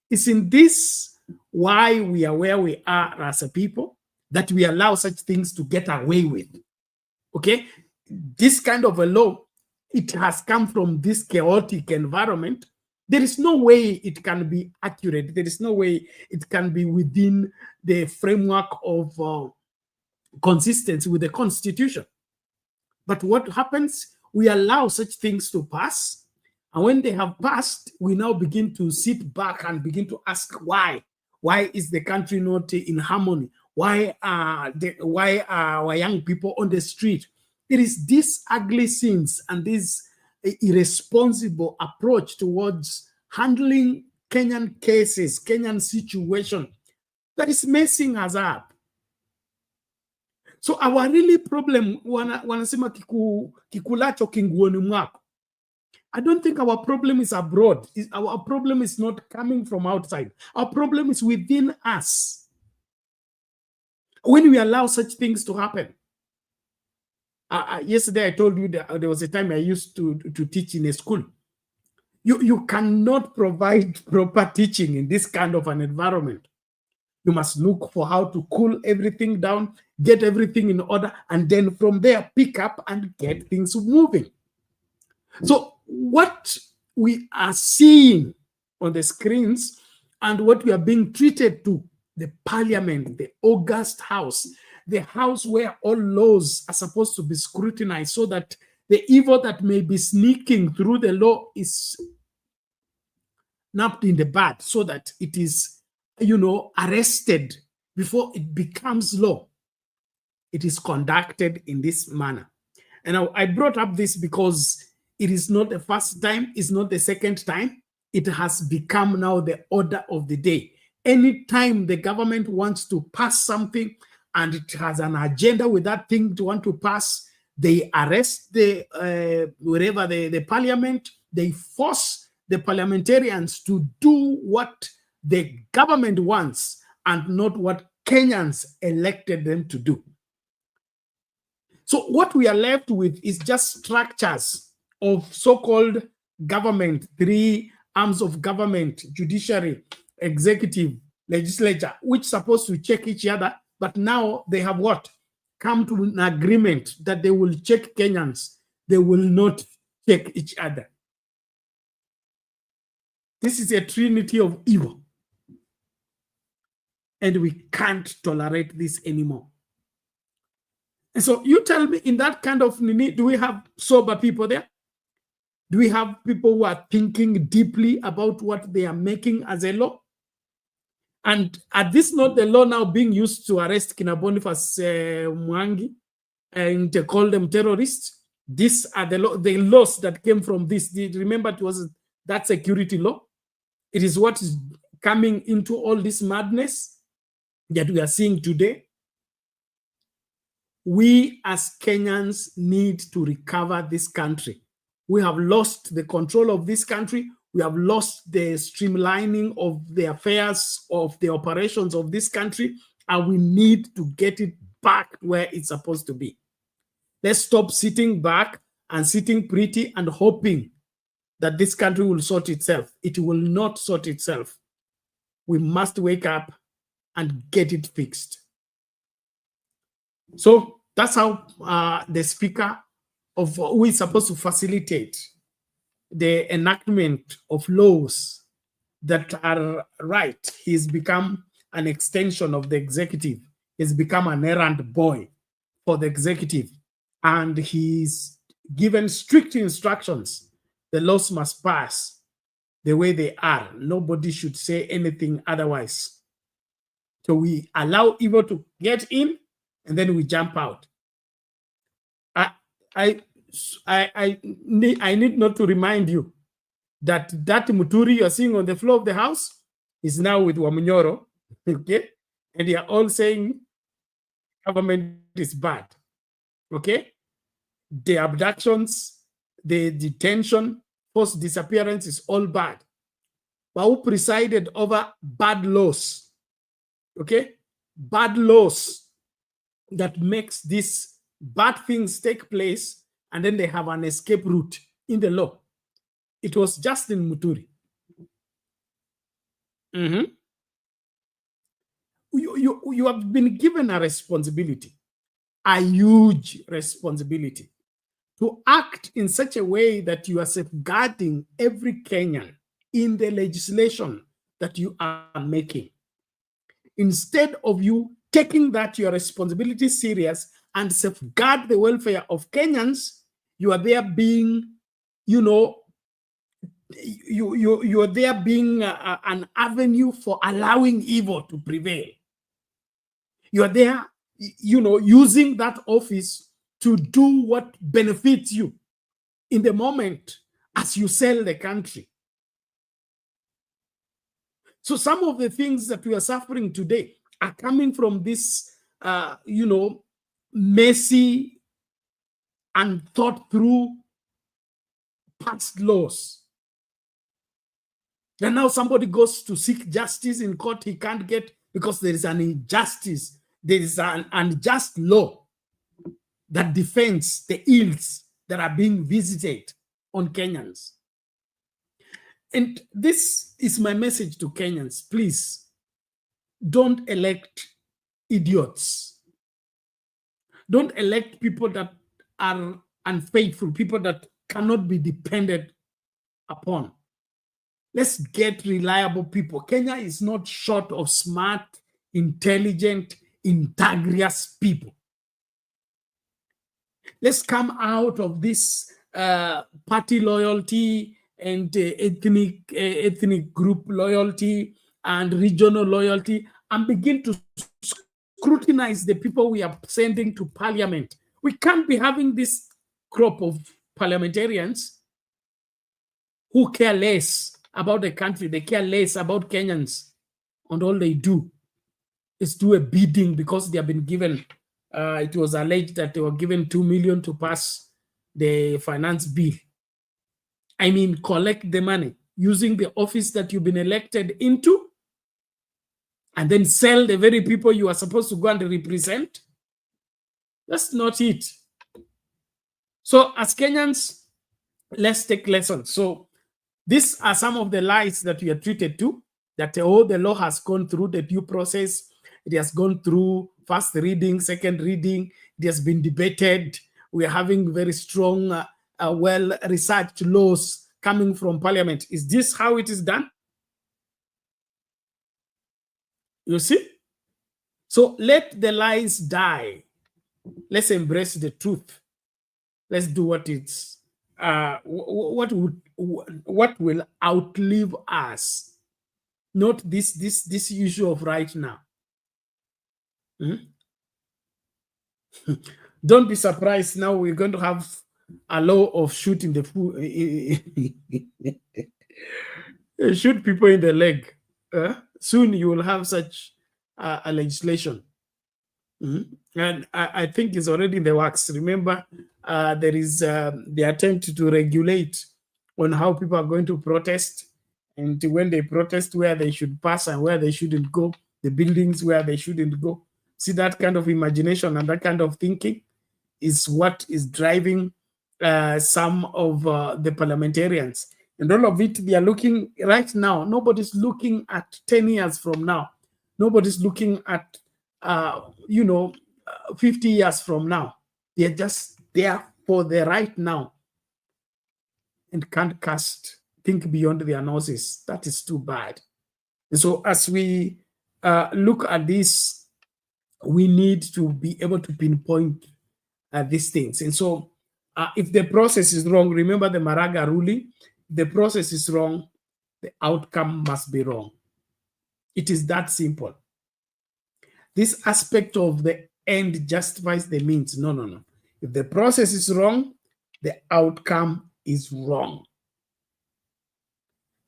Isn't this why we are where we are as a people, that we allow such things to get away with? Okay, this kind of a law, it has come from this chaotic environment. There is no way it can be accurate. There is no way it can be within the framework of consistency with the Constitution. But what happens? We allow such things to pass. And when they have passed, we now begin to sit back and begin to ask why. Why is the country not in harmony? Why are our young people on the street? It is these ugly scenes and this irresponsible approach towards handling Kenyan cases, Kenyan situation, that is messing us up. So our really problem, wanasema kikulacho kinguoni mwako. I don't think our problem is abroad. Our problem is not coming from outside. Our problem is within us. When we allow such things to happen. Yesterday I told you that there was a time I used to teach in a school. You cannot provide proper teaching in this kind of an environment. You must look for how to cool everything down, get everything in order, and then from there pick up and get things moving. So what we are seeing on the screens and what we are being treated to, the parliament, the august house, the house where all laws are supposed to be scrutinized so that the evil that may be sneaking through the law is napped in the bud, so that it is, arrested before it becomes law. It is conducted in this manner. And I brought up this because it is not the first time, it's not the second time. It has become now the order of the day. Anytime the government wants to pass something and it has an agenda with that thing to want to pass, they arrest the parliament, they force the parliamentarians to do what the government wants and not what Kenyans elected them to do. So what we are left with is just structures of so-called government, three arms of government, judiciary, executive, legislature, which are supposed to check each other, but now they have what? Come to an agreement that they will check Kenyans. They will not check each other. This is a trinity of evil. And we can't tolerate this anymore. And so you tell me, in that kind of, do we have sober people there? Do we have people who are thinking deeply about what they are making as a law? And at this note, the law now being used to arrest Boniface Mwangi and to call them terrorists. These are the laws that came from this. Remember, it was that security law. It is what is coming into all this madness that we are seeing today. We as Kenyans need to recover this country. We have lost the control of this country. We have lost the streamlining of the affairs of the operations of this country, and we need to get it back where it's supposed to be. Let's stop sitting back and sitting pretty and hoping that this country will sort itself. It will not sort itself. We must wake up and get it fixed. So that's how the speaker of who is supposed to facilitate the enactment of laws that are right. He's become an extension of the executive. He's become an errand boy for the executive. And he's given strict instructions. The laws must pass the way they are. Nobody should say anything otherwise. So we allow evil to get in, and then we jump out. I need not to remind you that Muturi you're seeing on the floor of the house is now with Wamunyoro, okay? And they are all saying government is bad, okay? The abductions, the detention, forced disappearance is all bad. But who presided over bad laws, okay? Bad laws that makes these bad things take place, and then they have an escape route in the law. It was Justin Muturi. You have been given a responsibility, a huge responsibility, to act in such a way that you are safeguarding every Kenyan in the legislation that you are making. Instead of you taking your responsibility serious and safeguard the welfare of Kenyans, you are there being, you are there being an avenue for allowing evil to prevail. You are there, using that office to do what benefits you in the moment as you sell the country. So some of the things that we are suffering today are coming from this, messy and thought through past laws. Then now somebody goes to seek justice in court, he can't get because there is an injustice. There is an unjust law that defends the ills that are being visited on Kenyans. And this is my message to Kenyans. Please, don't elect idiots. Don't elect people that are unfaithful, people that cannot be depended upon. Let's get reliable people. Kenya is not short of smart, intelligent, integrous people. Let's come out of this party loyalty and ethnic group loyalty and regional loyalty and begin to scrutinize the people we are sending to parliament. We can't be having this crop of parliamentarians who care less about the country. They care less about Kenyans, and all they do is do a bidding because they have been given, it was alleged that they were given 2 million to pass the finance bill. I mean, collect the money using the office that you've been elected into and then sell the very people you are supposed to go and represent. That's not it. So as Kenyans, let's take lessons. So these are some of the lies that we are treated to, that the law has gone through the due process. It has gone through first reading, second reading. It has been debated. We are having very strong, well-researched laws coming from parliament. Is this how it is done? You see? So let the lies die. Let's embrace the truth. Let's do what it's what will outlive us, not this issue of right now. Don't be surprised now we're going to have a law of shooting the food, shoot people in the leg. Soon you will have such a legislation. And I think it's already in the works. Remember, there is the attempt to regulate on how people are going to protest, and when they protest, where they should pass and where they shouldn't go, the buildings where they shouldn't go. See, that kind of imagination and that kind of thinking is what is driving some of the parliamentarians. And all of it, they are looking right now. Nobody's looking at 10 years from now. Nobody's looking at 50 years from now. They're just there for the right now and can't think beyond their noses. That is too bad. And so as we look at this, we need to be able to pinpoint these things. And so if the process is wrong, remember the Maraga ruling, the process is wrong, the outcome must be wrong. It is that simple. This aspect of the end justifies the means. No, no, no. If the process is wrong, the outcome is wrong.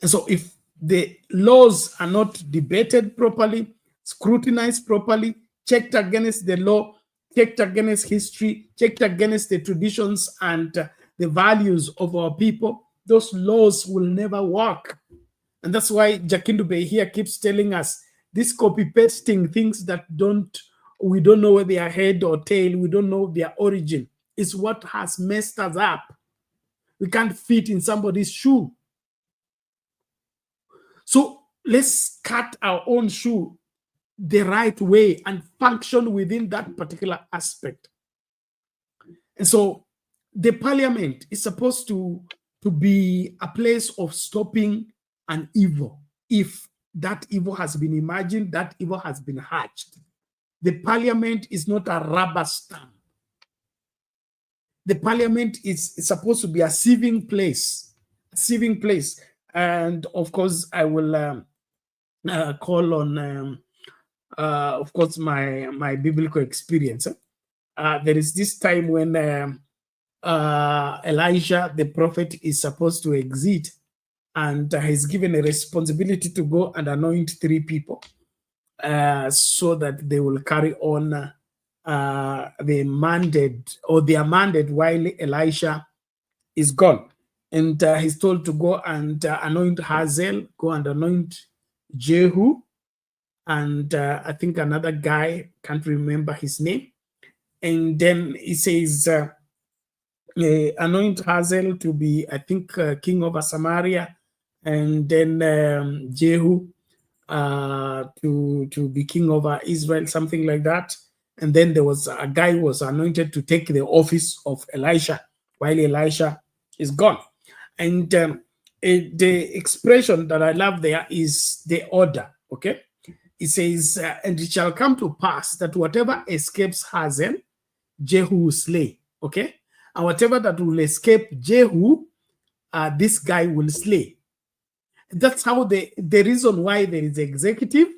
And so if the laws are not debated properly, scrutinized properly, checked against the law, checked against history, checked against the traditions and the values of our people, those laws will never work. And that's why Jakindube here keeps telling us this copy-pasting things that we don't know where they are head or tail, we don't know their origin, is what has messed us up. We can't fit in somebody's shoe. So let's cut our own shoe the right way and function within that particular aspect. And so the parliament is supposed to be a place of stopping an evil. If that evil has been imagined, that evil has been hatched. The parliament is not a rubber stamp. The parliament is supposed to be a sieving place. And of course, I will call on, of course, my biblical experience. There is this time when Elijah, the prophet, is supposed to exit, and he's given a responsibility to go and anoint 3 people so that they will carry on their mandate while Elisha is gone. And he's told to go and anoint Hazael, go and anoint Jehu, and I think another guy, can't remember his name. And then he says, anoint Hazael to be, I think, king over Samaria, and then Jehu to be king over Israel, something like that. And then there was a guy who was anointed to take the office of Elisha while Elisha is gone. And the expression that I love there is the order, okay? It says, and it shall come to pass that whatever escapes Hazael, Jehu will slay, okay? And whatever that will escape Jehu, this guy will slay. That's how the reason why there is executive,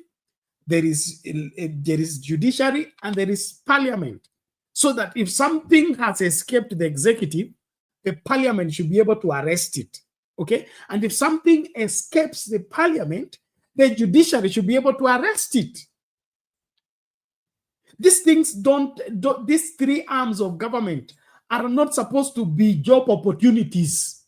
there is judiciary, and there is parliament. So that if something has escaped the executive, the parliament should be able to arrest it, okay? And if something escapes the parliament, the judiciary should be able to arrest it. These things these 3 arms of government are not supposed to be job opportunities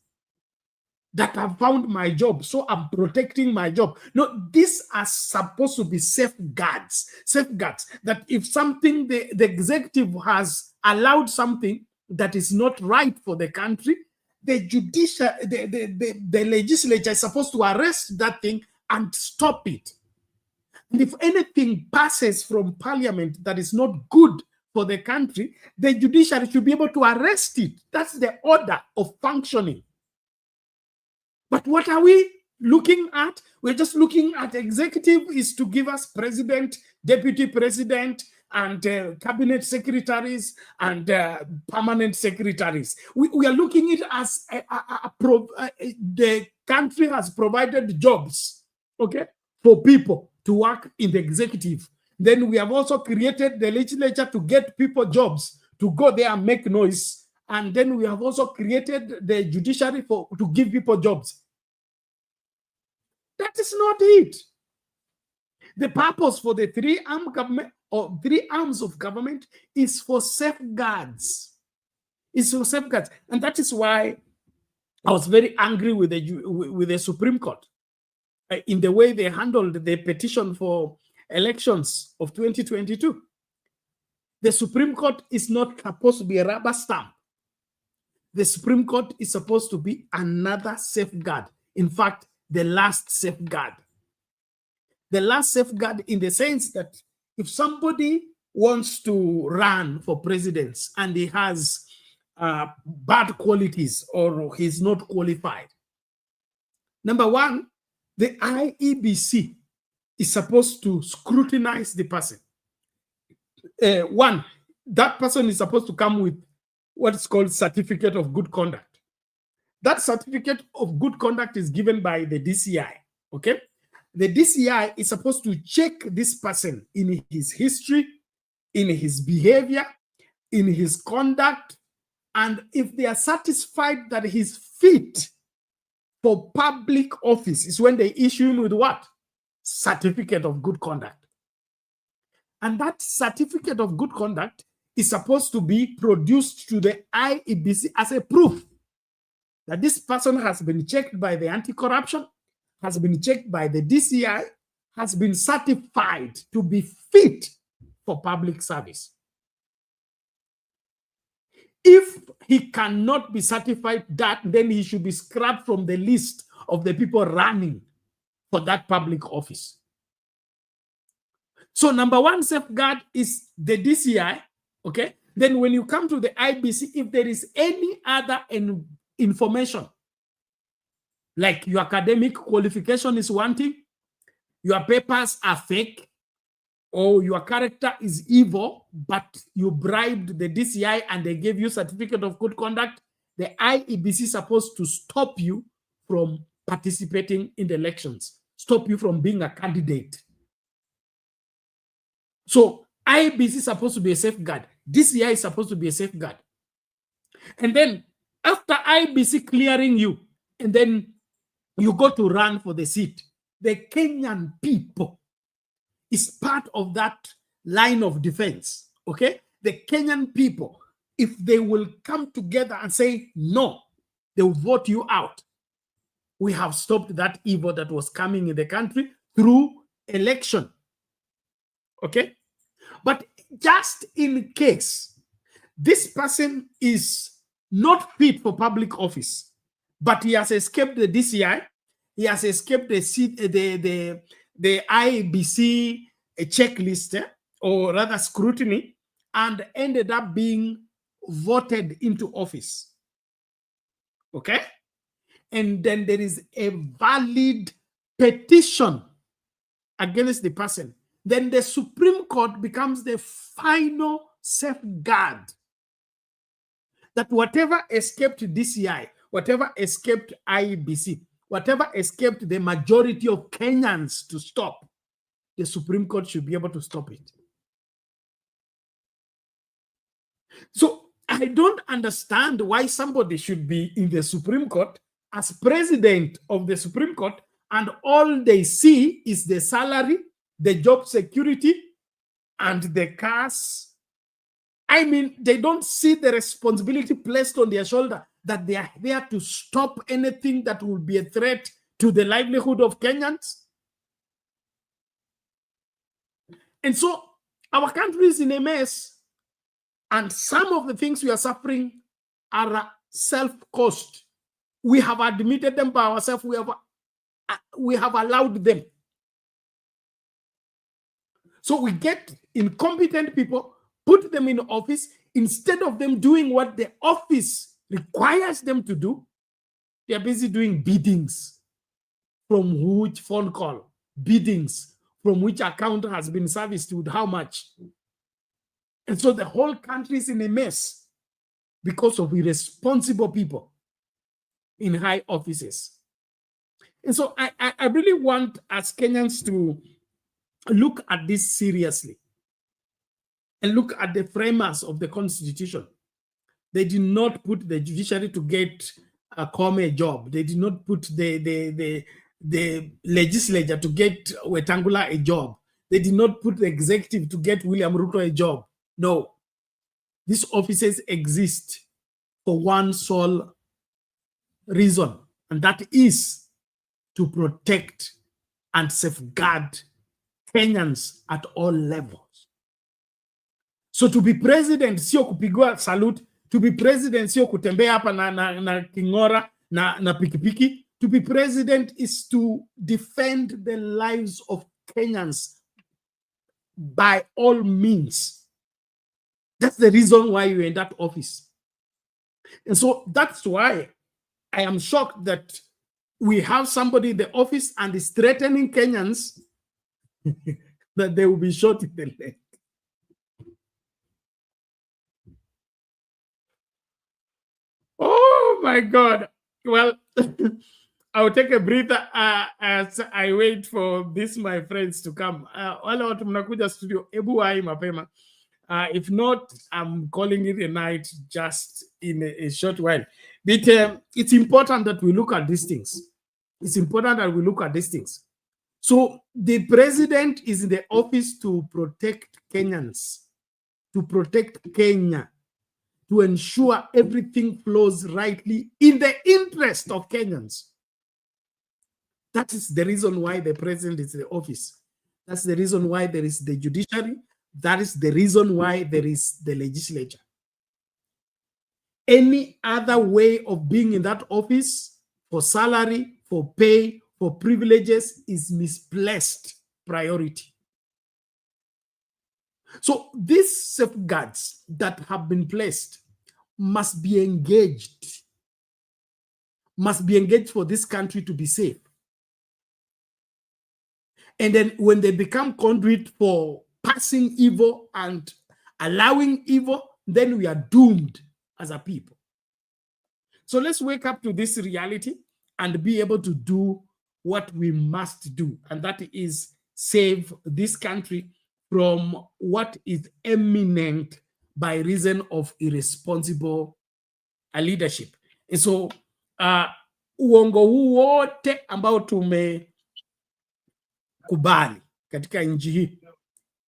that have found my job, so I'm protecting my job. No, these are supposed to be safeguards that if something, the executive has allowed something that is not right for the country, the legislature is supposed to arrest that thing and stop it. And if anything passes from parliament that is not good for the country, the judiciary should be able to arrest it. That's the order of functioning. But what are we looking at? We're just looking at executive is to give us president, deputy president, and cabinet secretaries and permanent secretaries. We are looking at it as the country has provided jobs, okay, for people to work in the executive. Then we have also created the legislature to get people jobs, to go there and make noise. And then we have also created the judiciary to give people jobs. That is not it. The purpose for the three-arm government or three arms of government is for safeguards. It's for safeguards. And that is why I was very angry with the Supreme Court in the way they handled the petition for elections of 2022. The Supreme Court is not supposed to be a rubber stamp. The Supreme Court is supposed to be another safeguard. In fact, the last safeguard. The last safeguard in the sense that if somebody wants to run for president and he has bad qualities or he's not qualified, number one, the IEBC is supposed to scrutinize the person. One, that person is supposed to come with what is called certificate of good conduct. That certificate of good conduct is given by the DCI, okay? The DCI is supposed to check this person in his history, in his behavior, in his conduct, and if they are satisfied that he's fit for public office is when they issue him with what? Certificate of good conduct. And that certificate of good conduct is supposed to be produced to the IEBC as a proof that this person has been checked by the anti-corruption, has been checked by the DCI, has been certified to be fit for public service. If he cannot be certified that, then he should be scrapped from the list of the people running for that public office. So number one safeguard is the DCI, okay? Then when you come to the IBC, if there is any other information, like your academic qualification is one thing, your papers are fake, or your character is evil, but you bribed the DCI and they gave you certificate of good conduct, the IEBC is supposed to stop you from participating in the elections, stop you from being a candidate. So IEBC is supposed to be a safeguard. DCI is supposed to be a safeguard. And then after IEBC clearing you, and then you go to run for the seat, the Kenyan people is part of that line of defense, okay? The Kenyan people, if they will come together and say no, they will vote you out. We have stopped that evil that was coming in the country through election, okay? But just in case this person is not fit for public office, but he has escaped the DCI, he has escaped the IBC checklist, or rather scrutiny, and ended up being voted into office. Okay? And then there is a valid petition against the person. Then the Supreme Court becomes the final safeguard that whatever escaped DCI, whatever escaped IBC, whatever escaped the majority of Kenyans to stop, the Supreme Court should be able to stop it. So I don't understand why somebody should be in the Supreme Court as president of the Supreme Court and all they see is the salary, the job security, and the cars. I mean, they don't see the responsibility placed on their shoulder that they are there to stop anything that will be a threat to the livelihood of Kenyans. And so our country is in a mess, and some of the things we are suffering are self-caused. We have admitted them by ourselves. We have allowed them. So we get incompetent people, put them in office, instead of them doing what the office requires them to do, they are busy doing biddings. From which phone call? Biddings. From which account has been serviced with how much? And so the whole country is in a mess because of irresponsible people in high offices. And so I really want as Kenyans to look at this seriously and look at the framers of the Constitution. They did not put the judiciary to get a Kome job. They did not put the legislature to get Wetangula a job. They did not put the executive to get William Ruto a job. No. These offices exist for one sole reason, and that is to protect and safeguard Kenyans at all levels. So to be president sio kupigwa salute, to be president sio kutembea hapa na kingora na pikipiki. To be president is to defend the lives of Kenyans by all means. That's the reason why you're in that office. And so that's why I am shocked that we have somebody in the office and is threatening Kenyans that they will be shot in the leg. Oh my God. Well, I'll take a breather as I wait for this, my friends, to come. Wale watu mnakuja studio, ebu wahi mapema. If not, I'm calling it a night just in a short while. But it's important that we look at these things. It's important that we look at these things. So the president is in the office to protect Kenyans, to protect Kenya, to ensure everything flows rightly in the interest of Kenyans. That is the reason why the president is in the office. That's the reason why there is the judiciary. That is the reason why there is the legislature. Any other way of being in that office for salary, for pay, for privileges is misplaced priority. So these safeguards that have been placed must be engaged for this country to be safe. And then when they become conduit for passing evil and allowing evil, then we are doomed as a people. So let's wake up to this reality and be able to do what we must do, and that is save this country from what is imminent by reason of irresponsible leadership. And so uongo huu wote ambao tumekubali katika nchi hii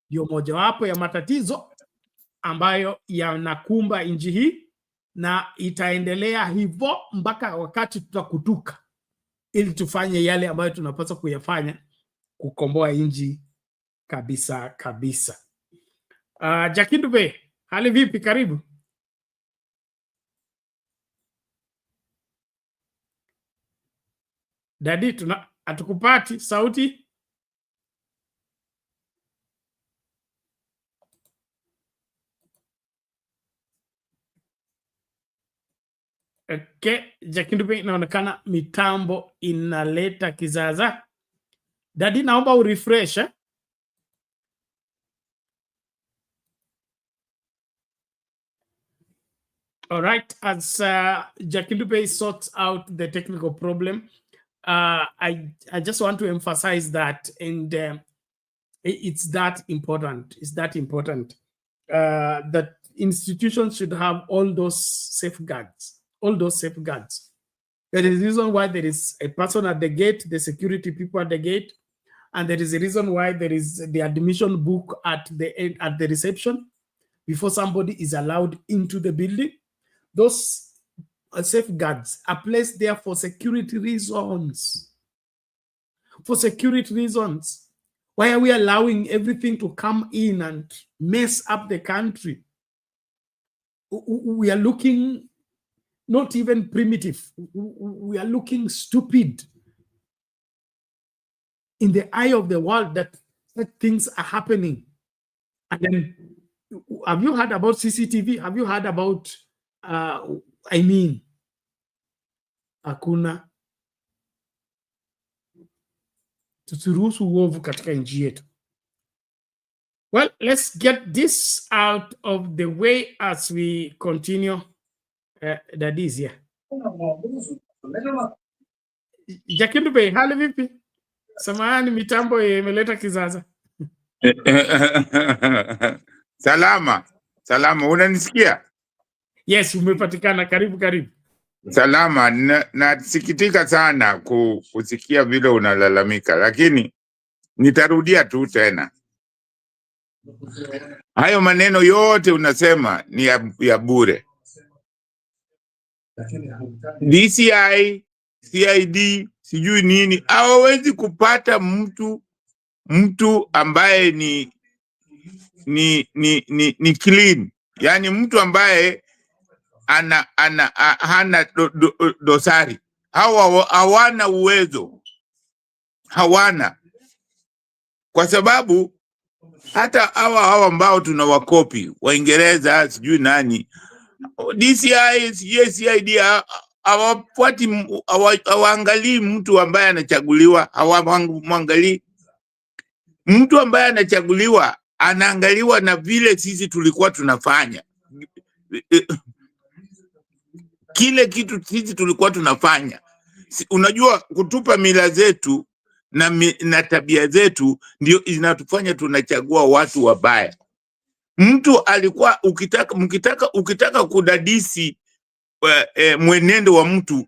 ndio mojawapo ya matatizo ambayo yanakumba nchi hii, na itaendelea hivyo mpaka wakati tutakutuka ili tufanye yale ambayo tunapaswa kuyafanya kukomboa nchi kabisa kabisa. Jakindube, hali vipi? Karibu. Dadi, hatukupati sauti. Okay, Jakindube, inaonekana mitambo inaleta kizaza. Dadi, naomba urefresh. All right, as Jakindube sorts out the technical problem, I just want to emphasize that, and it's that important. It's that important that institutions should have all those safeguards. All those safeguards. There is a reason why there is a person at the gate, the security people at the gate, and there is a reason why there is the admission book at the reception before somebody is allowed into the building. Those safeguards are placed there for security reasons. For security reasons. Why are we allowing everything to come in and mess up the country? We are looking not even primitive. We are looking stupid in the eye of the world that things are happening. And then, have you heard about CCTV? Have you heard about, hakuna. Tusiruhusu uovu katika nchi yetu. Well, let's get this out of the way as we continue. That is here. Jakindu Bey, hali vipi? Samahani, mitambo imeleta kizaza. Salama, salama, unanisikia? Yes, umepatikana. Karibu, karibu. Salama, nasikitika sana kusikia vile unalalamika, lakini nitarudia tu tena. Hayo maneno yote unasema ni ya bure. DCI, CID, sijui nini, hawawezi kupata mtu ambaye ni clean. Yani mtu ambaye hana dosari. Hawana uwezo. Hawana. Kwa sababu hata hawa ambao tunawakopi, Waingereza, sijui nani, DCI, CID, hawaangalii mtu ambaye anachaguliwa, hawamwangalii. Mtu ambaye anachaguliwa anaangaliwa na vile sisi tulikuwa tunafanya. Kile kitu sisi tulikuwa tunafanya. Unajua, kutupa mila zetu na tabia zetu ndio inatufanya tunachagua watu wabaya. Mtu alikuwa ukitaka kudadisi mwenendo wa mtu,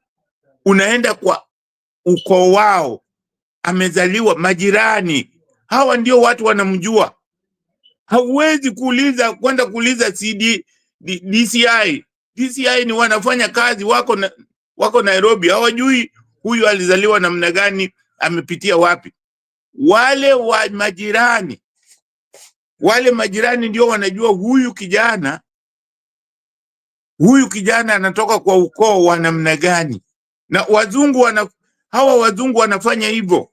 unaenda kwa ukoo wao, amezaliwa, majirani. Hawa ndio watu wanamjua. Hauwezi kwenda kuuliza DCI. DCI ni wanafanya kazi, wako Nairobi, hawajui huyu alizaliwa namna gani, amepitia wapi. Wale majirani ndio wanajua huyu kijana anatoka kwa ukoo wa namna gani. Na hawa wazungu wanafanya hivyo.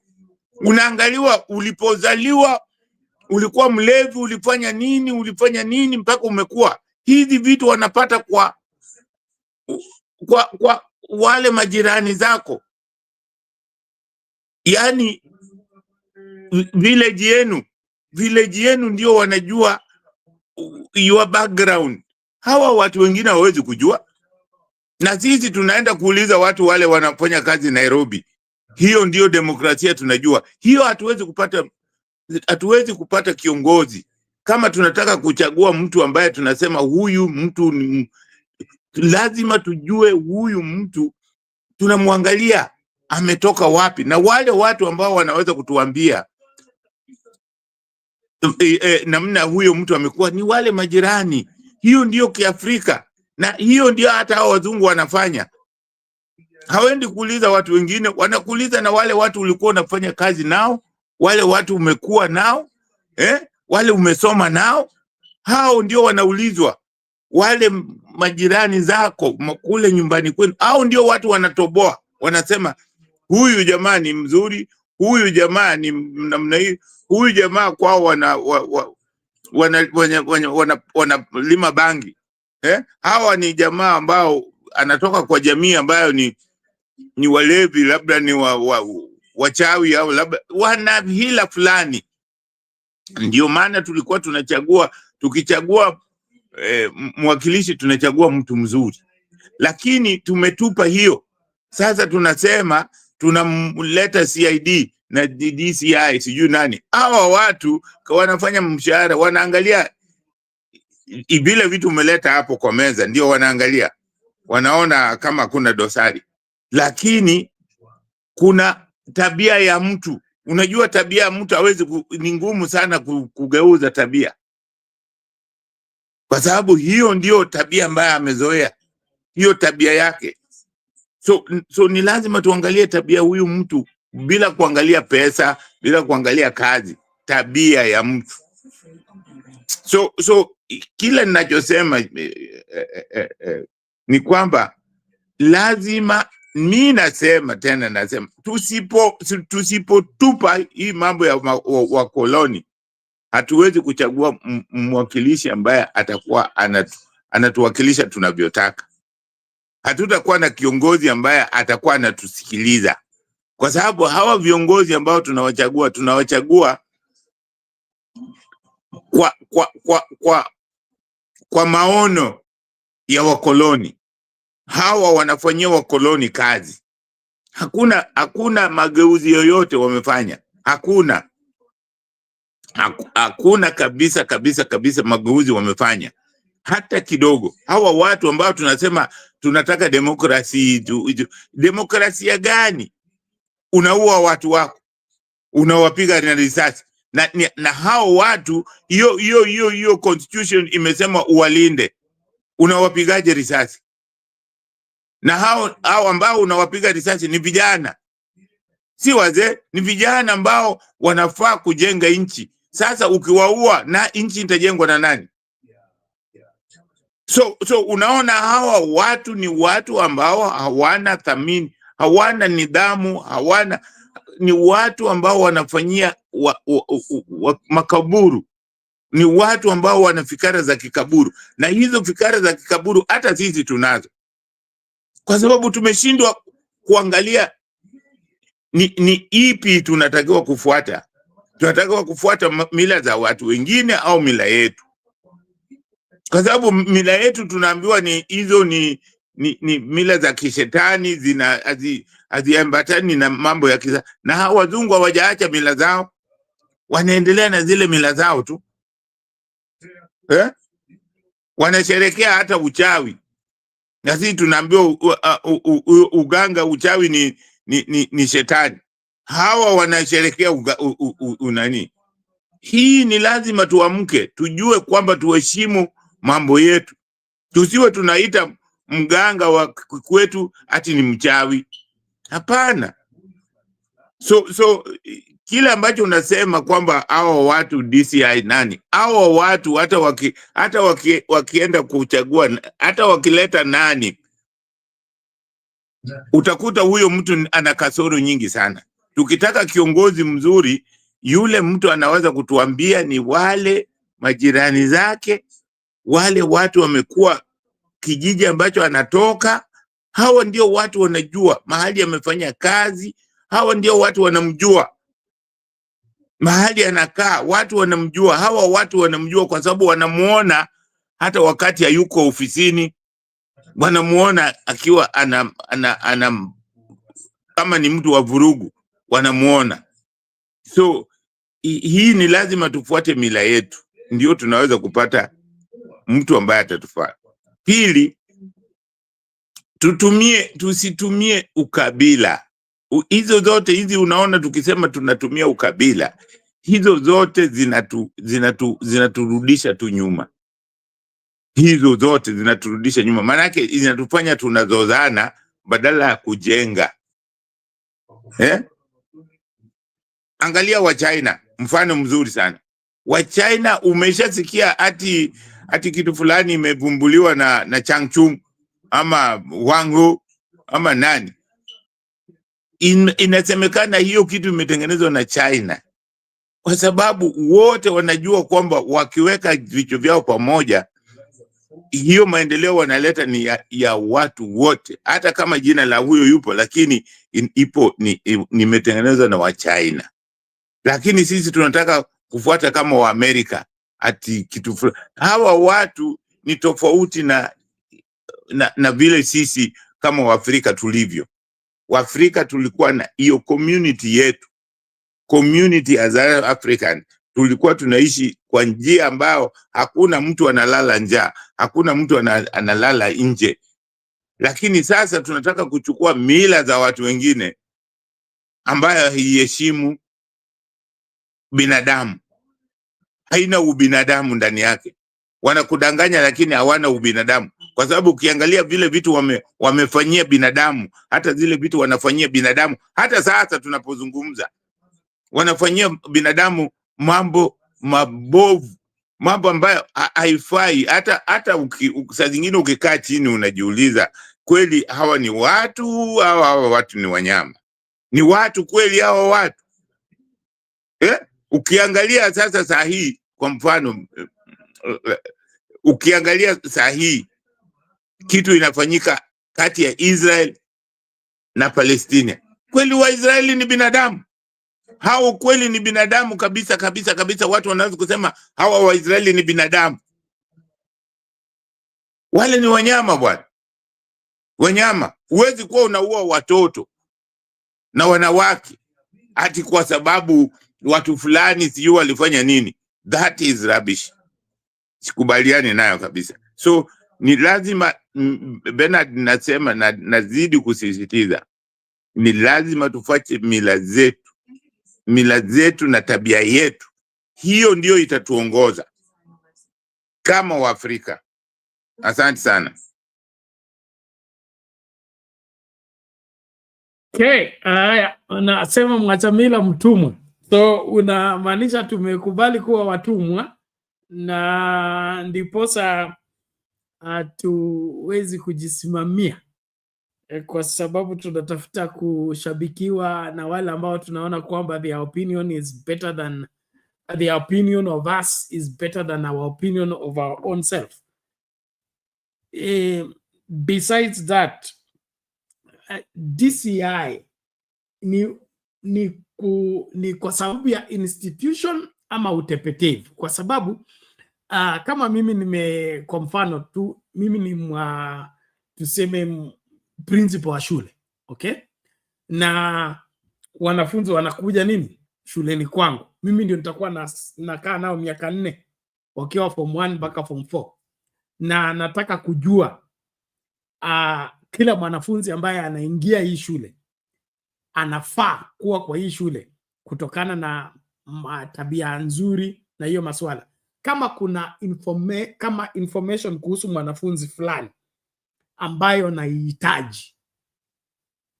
Unaangaliwa ulipozaliwa, ulikuwa mlevi, ulifanya nini mpaka umekuwa. Hizi vitu wanapata kwa wale majirani zako. Yani village yenu ndio wanajua your background. Hawa watu wengine hawezi kujua. Na sisi tunaenda kuuliza watu wale wanafanya kazi Nairobi. Hiyo ndio demokrasia tunajua. Hiyo hatuwezi kupata kiongozi. Kama tunataka kuchagua mtu ambaye tunasema huyu mtu lazima tujue huyu mtu tunamwangalia ametoka wapi. Na wale watu ambao wanaweza kutuambia namna huyo mtu amekuwa ni wale majirani. Hiyo ndio Kiafrika, na hiyo ndio hata hao wazungu wanafanya. Hawendi kuuliza watu wengine, wanakuuliza na wale watu ulikuwa unafanya kazi nao, wale watu umekuwa nao, wale umesoma nao. Hao ndio wanaulizwa. Wale majirani zako kule nyumbani kwenu, hao ndio watu wanatoboa. Wanasema huyu jamaa ni mzuri, huyu jamaa ni namna hii, huyu jamaa kwao wanalima bangi. Hawa ni jamaa ambao anatoka kwa jamii ambayo ni walevi, labda ni wachawi, au labda wana hila fulani. Ndio maana tulikuwa tukichagua mwakilishi tunachagua mtu mzuri. Lakini tumetupa hiyo. Sasa tunasema tunamleta CID na DCI, sijui nani. Hawa watu wanafanya mshahara, wanaangalia vile vitu umeleta hapo kwa meza, ndio wanaangalia. Wanaona kama kuna dosari. Lakini kuna tabia ya mtu. Unajua tabia ya mtu ni ngumu sana kugeuza tabia. Kwa sababu hiyo ndio tabia ambayo amezoea. Hiyo tabia yake. So ni lazima tuangalie tabia huyu mtu bila kuangalia pesa, bila kuangalia kazi. Tabia ya mtu. So kila ninachosema ni kwamba lazima, mimi nasema tusipotupa hii mambo ya wakoloni, hatuwezi kuchagua mwakilishi ambaye atakuwa anatuwakilisha tunavyotaka. Hatutakuwa na kiongozi ambaye atakuwa anatusikiliza. Kwa sababu hawa viongozi ambao tunawachagua kwa maono ya wakoloni. Hawa wanafanyia wakoloni kazi. Hakuna mageuzi yoyote wamefanya. Hakuna kabisa mageuzi wamefanya hata kidogo. Hawa watu ambao tunasema tunataka demokrasi, demokrasia gani? Unaua watu wako, unawapiga na risasi, na hao watu, hiyo constitution imesema uwalinde. Unawapigaje risasi? Na hao ambao unawapiga risasi ni vijana, si wazee, ni vijana ambao wanafaa kujenga nchi. Sasa ukiwaua, na nchi itajengwa na nani? So unaona, hawa watu ni watu ambao hawana thamini, hawana nidhamu, ni watu ambao wanafanyia makaburu. Ni watu ambao wana fikara za kikaburu, na hizo fikara za kikaburu hata sisi tunazo, kwa sababu tumeshindwa kuangalia ni ipi tunatakiwa kufuata. Tunatakiwa kufuata mila za watu wengine au mila yetu? Kwa sababu mila yetu tunaambiwa ni hizo ni mila za kishetani, haziambatani na mambo ya kisa. Na hao wazungu hawajaacha mila zao, wanaendelea na zile mila zao tu. Wanasherekea hata uchawi, na sisi tunaambiwa uganga, uchawi ni shetani. Hawa wanasherekea unani. Hii ni lazima tuamke, tujue kwamba tuheshimu mambo yetu. Tusiwe tunaita mganga wa kwetu ati ni mchawi. Hapana. So kile ambacho unasema kwamba hao watu DCI nani, hao watu hata wakienda kuchagua, hata wakileta nani, utakuta huyo mtu ana kasoro nyingi sana. Tukitaka kiongozi mzuri, yule mtu anaweza kutuambia ni wale majirani zake, wale watu wamekuwa kijiji ambacho anatoka. Hawa ndio watu wanajua mahali amefanya kazi. Hawa ndio watu wanamjua mahali anakaa. Watu wanamjua. Hawa watu wanamjua kwa sababu wanamuona hata wakati hayuko ofisini. Wanamuona akiwa kama ni mtu wa vurugu, wanamuona. So hii ni lazima tufuate mila yetu, ndio tunaweza kupata mtu ambaye atatufaa. Pili, tusitumie ukabila. Hizo zote hizi unaona, tukisema tunatumia ukabila, hizo zote zinaturudisha tu nyuma. Hizo zote zinaturudisha nyuma, maana yake zinatufanya tunazozana badala ya kujenga. Angalia wa China, mfano mzuri sana. Wa China, umeshasikia ati kitu fulani imevumbuliwa na Changchung ama Wangu ama nani? Inasemekana hiyo kitu imetengenezwa na China, kwa sababu wote wanajua kwamba wakiweka vichwa vyao pamoja, hiyo maendeleo wanaleta ni ya watu wote. Hata kama jina la huyo yupo, lakini nimetengenezwa na wa China. Lakini sisi tunataka kufuata kama wa Amerika, ati kitu fulani. Hawa watu ni tofauti na vile sisi kama Waafrika tulivyo. Waafrika tulikuwa na hiyo community yetu, community as African. Tulikuwa tunaishi kwa njia ambayo hakuna mtu analala njaa, hakuna mtu analala nje. Lakini sasa tunataka kuchukua mila za watu wengine ambayo haiheshimu binadamu, haina ubinadamu ndani yake. Wanakudanganya lakini hawana ubinadamu, kwa sababu ukiangalia vile vitu wamefanyia binadamu, hata zile vitu wanafanyia binadamu, hata sasa tunapozungumza wanafanyia binadamu mambo mabovu, mambo ambayo haifai. Hata saa zingine ukikaa chini unajiuliza, kweli hawa ni watu, hawa watu ni wanyama? Ni watu kweli hawa watu? Ukiangalia sasa saa hii, kwa mfano, ukiangalia saa hii kitu inafanyika kati ya Israel na Palestina, kweli Waisraeli ni binadamu? Hao kweli ni binadamu kabisa kabisa kabisa. Watu wanaweza kusema hawa Waisraeli ni binadamu? Wale ni wanyama bwana, wanyama. Huwezi kuwa unaua watoto na wanawake ati kwa sababu watu fulani sijui walifanya nini. That is rubbish. Sikubaliani nayo kabisa. So ni lazima, Bernard nasema na nazidi kusisitiza, ni lazima tufuate mila zetu na tabia yetu. Hiyo ndio itatuongoza kama Waafrika. Asante sana. Okay, unasema mwacha mila mtumwa. So unamaanisha tumekubali kuwa watumwa na ndiposa hatuwezi kujisimamia kwa sababu tunatafuta kushabikiwa na wale ambao tunaona kwamba their opinion of us is better than our opinion of our own self. Besides that, DCI ni kwa sababu ya institution ama utepetevu? Kwa sababu kama mimi kwa mfano tu, mimi ni tuseme principal wa shule, okay? Na wanafunzi wanakuja nini shuleni kwangu, mimi ndio nitakuwa nakaa nao miaka 4 wakiwa form 1 mpaka form 4, na nataka kujua kila mwanafunzi ambaye anaingia hii shule anafaa kuwa kwa hii shule kutokana na tabia nzuri na hiyo maswala. Kama kuna information kuhusu mwanafunzi fulani ambayo naihitaji,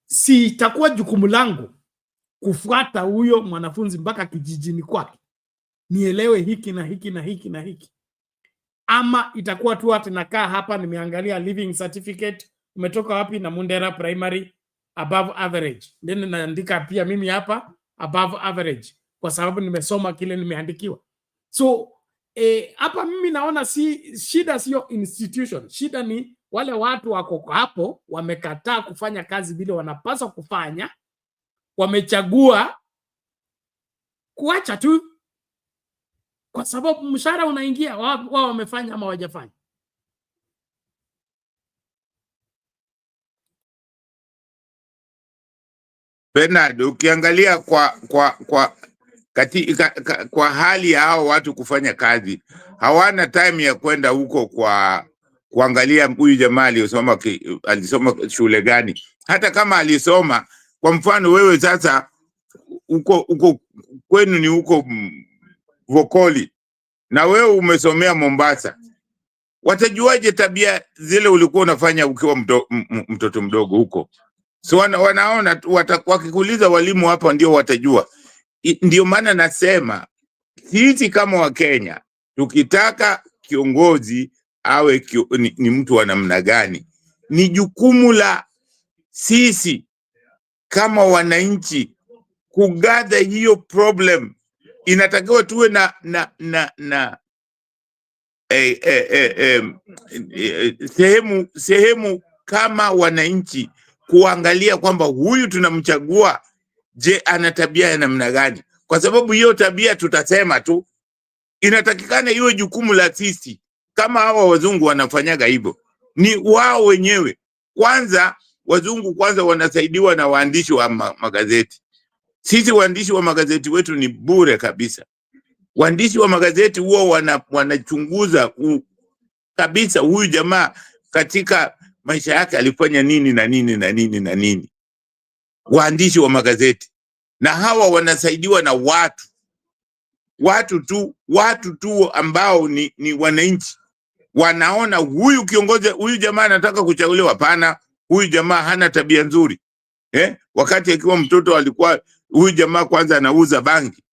si itakuwa jukumu langu kufuata huyo mwanafunzi mpaka kijijini kwake nielewe hiki na hiki na hiki na hiki? Ama itakuwa tu ati nakaa hapa nimeangalia living certificate, umetoka wapi, na Mundera primary above average, then naandika pia mimi hapa above average kwa sababu nimesoma kile nimeandikiwa. So hapa mimi naona shida sio institution, shida ni wale watu wako hapo wamekataa kufanya kazi vile wanapaswa kufanya, wamechagua kuacha tu kwa sababu mshahara unaingia, wao wamefanya ama hawajafanya. Bernard, ukiangalia kwa hali ya hao watu kufanya kazi, hawana time ya kwenda huko kuangalia huyu jamaa alisoma shule gani. Hata kama alisoma, kwa mfano wewe sasa uko kwenu ni huko Vokoli na wewe umesomea Mombasa, watajuaje tabia zile ulikuwa unafanya ukiwa mtoto mdogo huko? So wanaona wakikuuliza walimu hapa ndio watajua. Ndio maana nasema sisi kama Wakenya tukitaka kiongozi awe ni mtu wa namna gani, ni jukumu la sisi kama wananchi kugather hiyo problem. Inatakiwa tuwe na sehemu kama wananchi kuangalia kwamba huyu tunamchagua, je, ana tabia ya namna gani? Kwa sababu hiyo tabia tutasema tu, inatakikana iwe jukumu la sisi. Kama hawa wazungu wanafanyaga hivyo, ni wao wenyewe. Kwanza wazungu wanasaidiwa na waandishi wa magazeti. Sisi waandishi wa magazeti wetu ni bure kabisa. Waandishi wa magazeti huo wanachunguza kabisa huyu jamaa katika maisha yake alifanya nini na nini na nini na nini. Waandishi wa magazeti, na hawa wanasaidiwa na watu tu ambao ni wananchi. Wanaona huyu kiongozi, huyu jamaa anataka kuchaguliwa, hapana, huyu jamaa hana tabia nzuri. Wakati akiwa mtoto alikuwa huyu jamaa kwanza anauza bangi.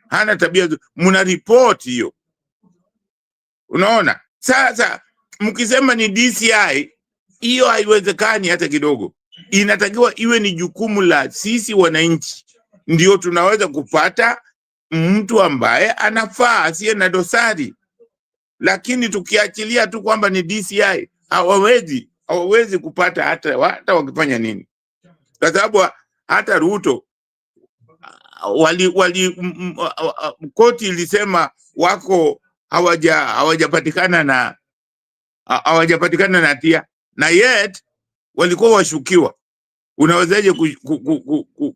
Hana tabia nzuri. Mna report hiyo. Unaona? Sasa mkisema ni DCI, hiyo haiwezekani hata kidogo. Inatakiwa iwe ni jukumu la sisi wananchi, ndio tunaweza kupata mtu ambaye anafaa, asiye na dosari. Lakini tukiachilia tu kwamba ni DCI, hawawezi kupata hata wakifanya nini. Kwa sababu hata Ruto koti ilisema wako hawajapatikana na hatia, na yet walikuwa washukiwa. Unawezaje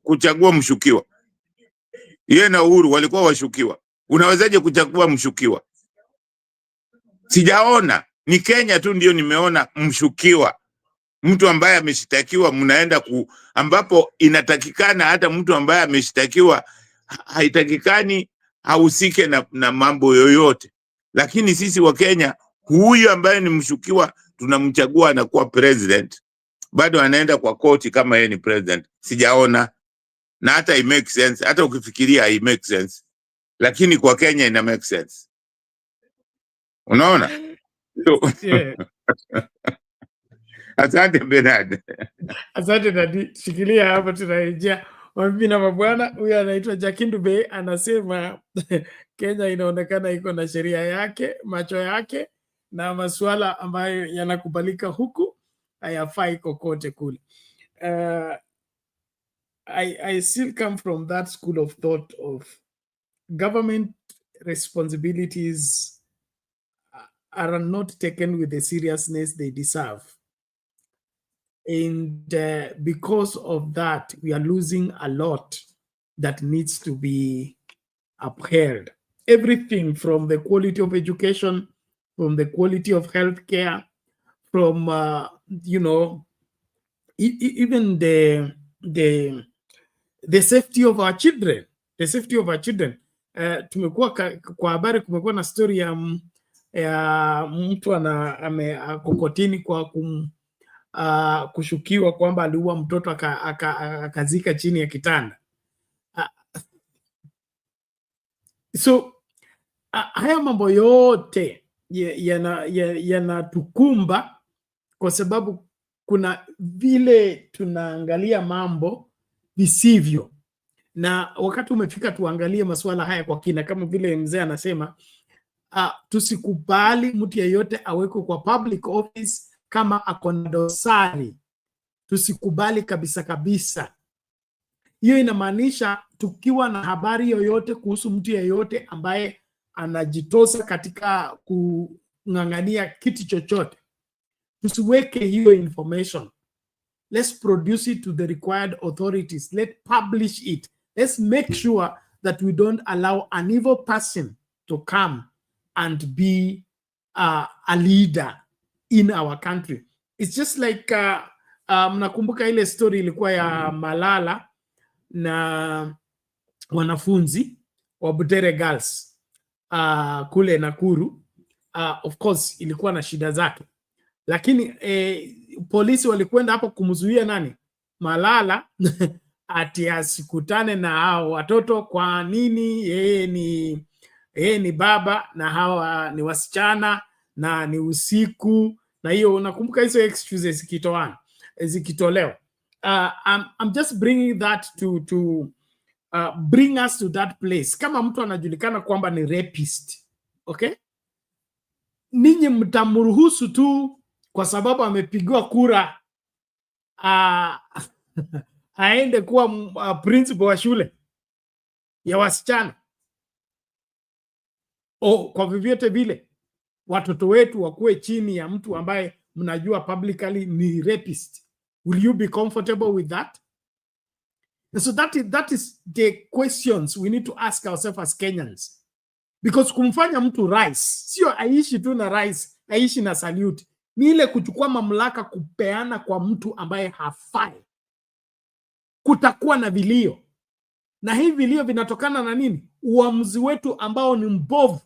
kuchagua mshukiwa? Yeye na Uhuru walikuwa washukiwa, unawezaje kuchagua mshukiwa? Sijaona, ni Kenya tu ndio nimeona mshukiwa, mtu ambaye ameshtakiwa mnaenda ambapo inatakikana hata mtu ambaye ameshtakiwa haitakikani ahusike na mambo yoyote. Lakini sisi wa Kenya, huyu ambaye ni mshukiwa tunamchagua anakuwa president, bado anaenda kwa koti kama yeye ni president. Sijaona, na hata it make sense, hata ukifikiria it make sense, lakini kwa Kenya ina make sense. Unaona? Yeah. Asante Bernard. Asante Dadi, shikilia hapo, tunarejea. Mabibi na mabwana, huyu anaitwa Jakindu Bey anasema Kenya inaonekana iko na sheria yake, macho yake, na masuala ambayo yanakubalika huku hayafai kokote kule. I still come from that school of thought of government responsibilities are not taken with the seriousness they deserve. And because of that, we are losing a lot that needs to be upheld. Everything from the quality of education, from the quality of healthcare, from, even the safety of our children, the safety of our children. Tumekuwa kwa habari, kumekuwa na story ya mtu kokotini kwa kushukiwa kwamba aliua mtoto akazika chini ya kitanda. So haya mambo yote yanatukumba kwa sababu kuna vile tunaangalia mambo visivyo, na wakati umefika tuangalie masuala haya kwa kina, kama vile mzee anasema. Tusikubali mtu yeyote awekwe kwa public office kama akona dosari. Tusikubali kabisa kabisa. Hiyo inamaanisha tukiwa na habari yoyote kuhusu mtu yeyote ambaye anajitosa katika kung'ang'ania kiti chochote, tusiweke hiyo information. Let's produce it to the required authorities. Let's publish it. Let's make sure that we don't allow an evil person to come and be a leader in our country. It's just like mnakumbuka ile story ilikuwa ya Malala na wanafunzi wa Butere Girls kule Nakuru. Of course ilikuwa na shida zake, lakini polisi walikwenda hapo kumzuia nani? Malala ati asikutane na hao watoto. Kwa nini? Yeye ni baba na hawa ni wasichana na ni usiku, na hiyo unakumbuka hizo excuses zikitolewa. I'm just bringing that to bring us to that place. Kama mtu anajulikana kwamba ni rapist, okay, ninyi mtamruhusu tu kwa sababu amepigiwa kura aende kuwa principal wa shule ya wasichana? Kwa vyovyote vile watoto wetu wakuwe chini ya mtu ambaye mnajua publicly ni rapist. Will you be comfortable with that? And so that is the questions we need to ask ourselves as Kenyans. Because kumfanya mtu rais, sio aishi tu na rais, aishi na salute. Ni ile kuchukua mamlaka kupeana kwa mtu ambaye hafai. Kutakuwa na vilio. Na hivi vilio vinatokana na nini? Uamuzi wetu ambao ni mbovu.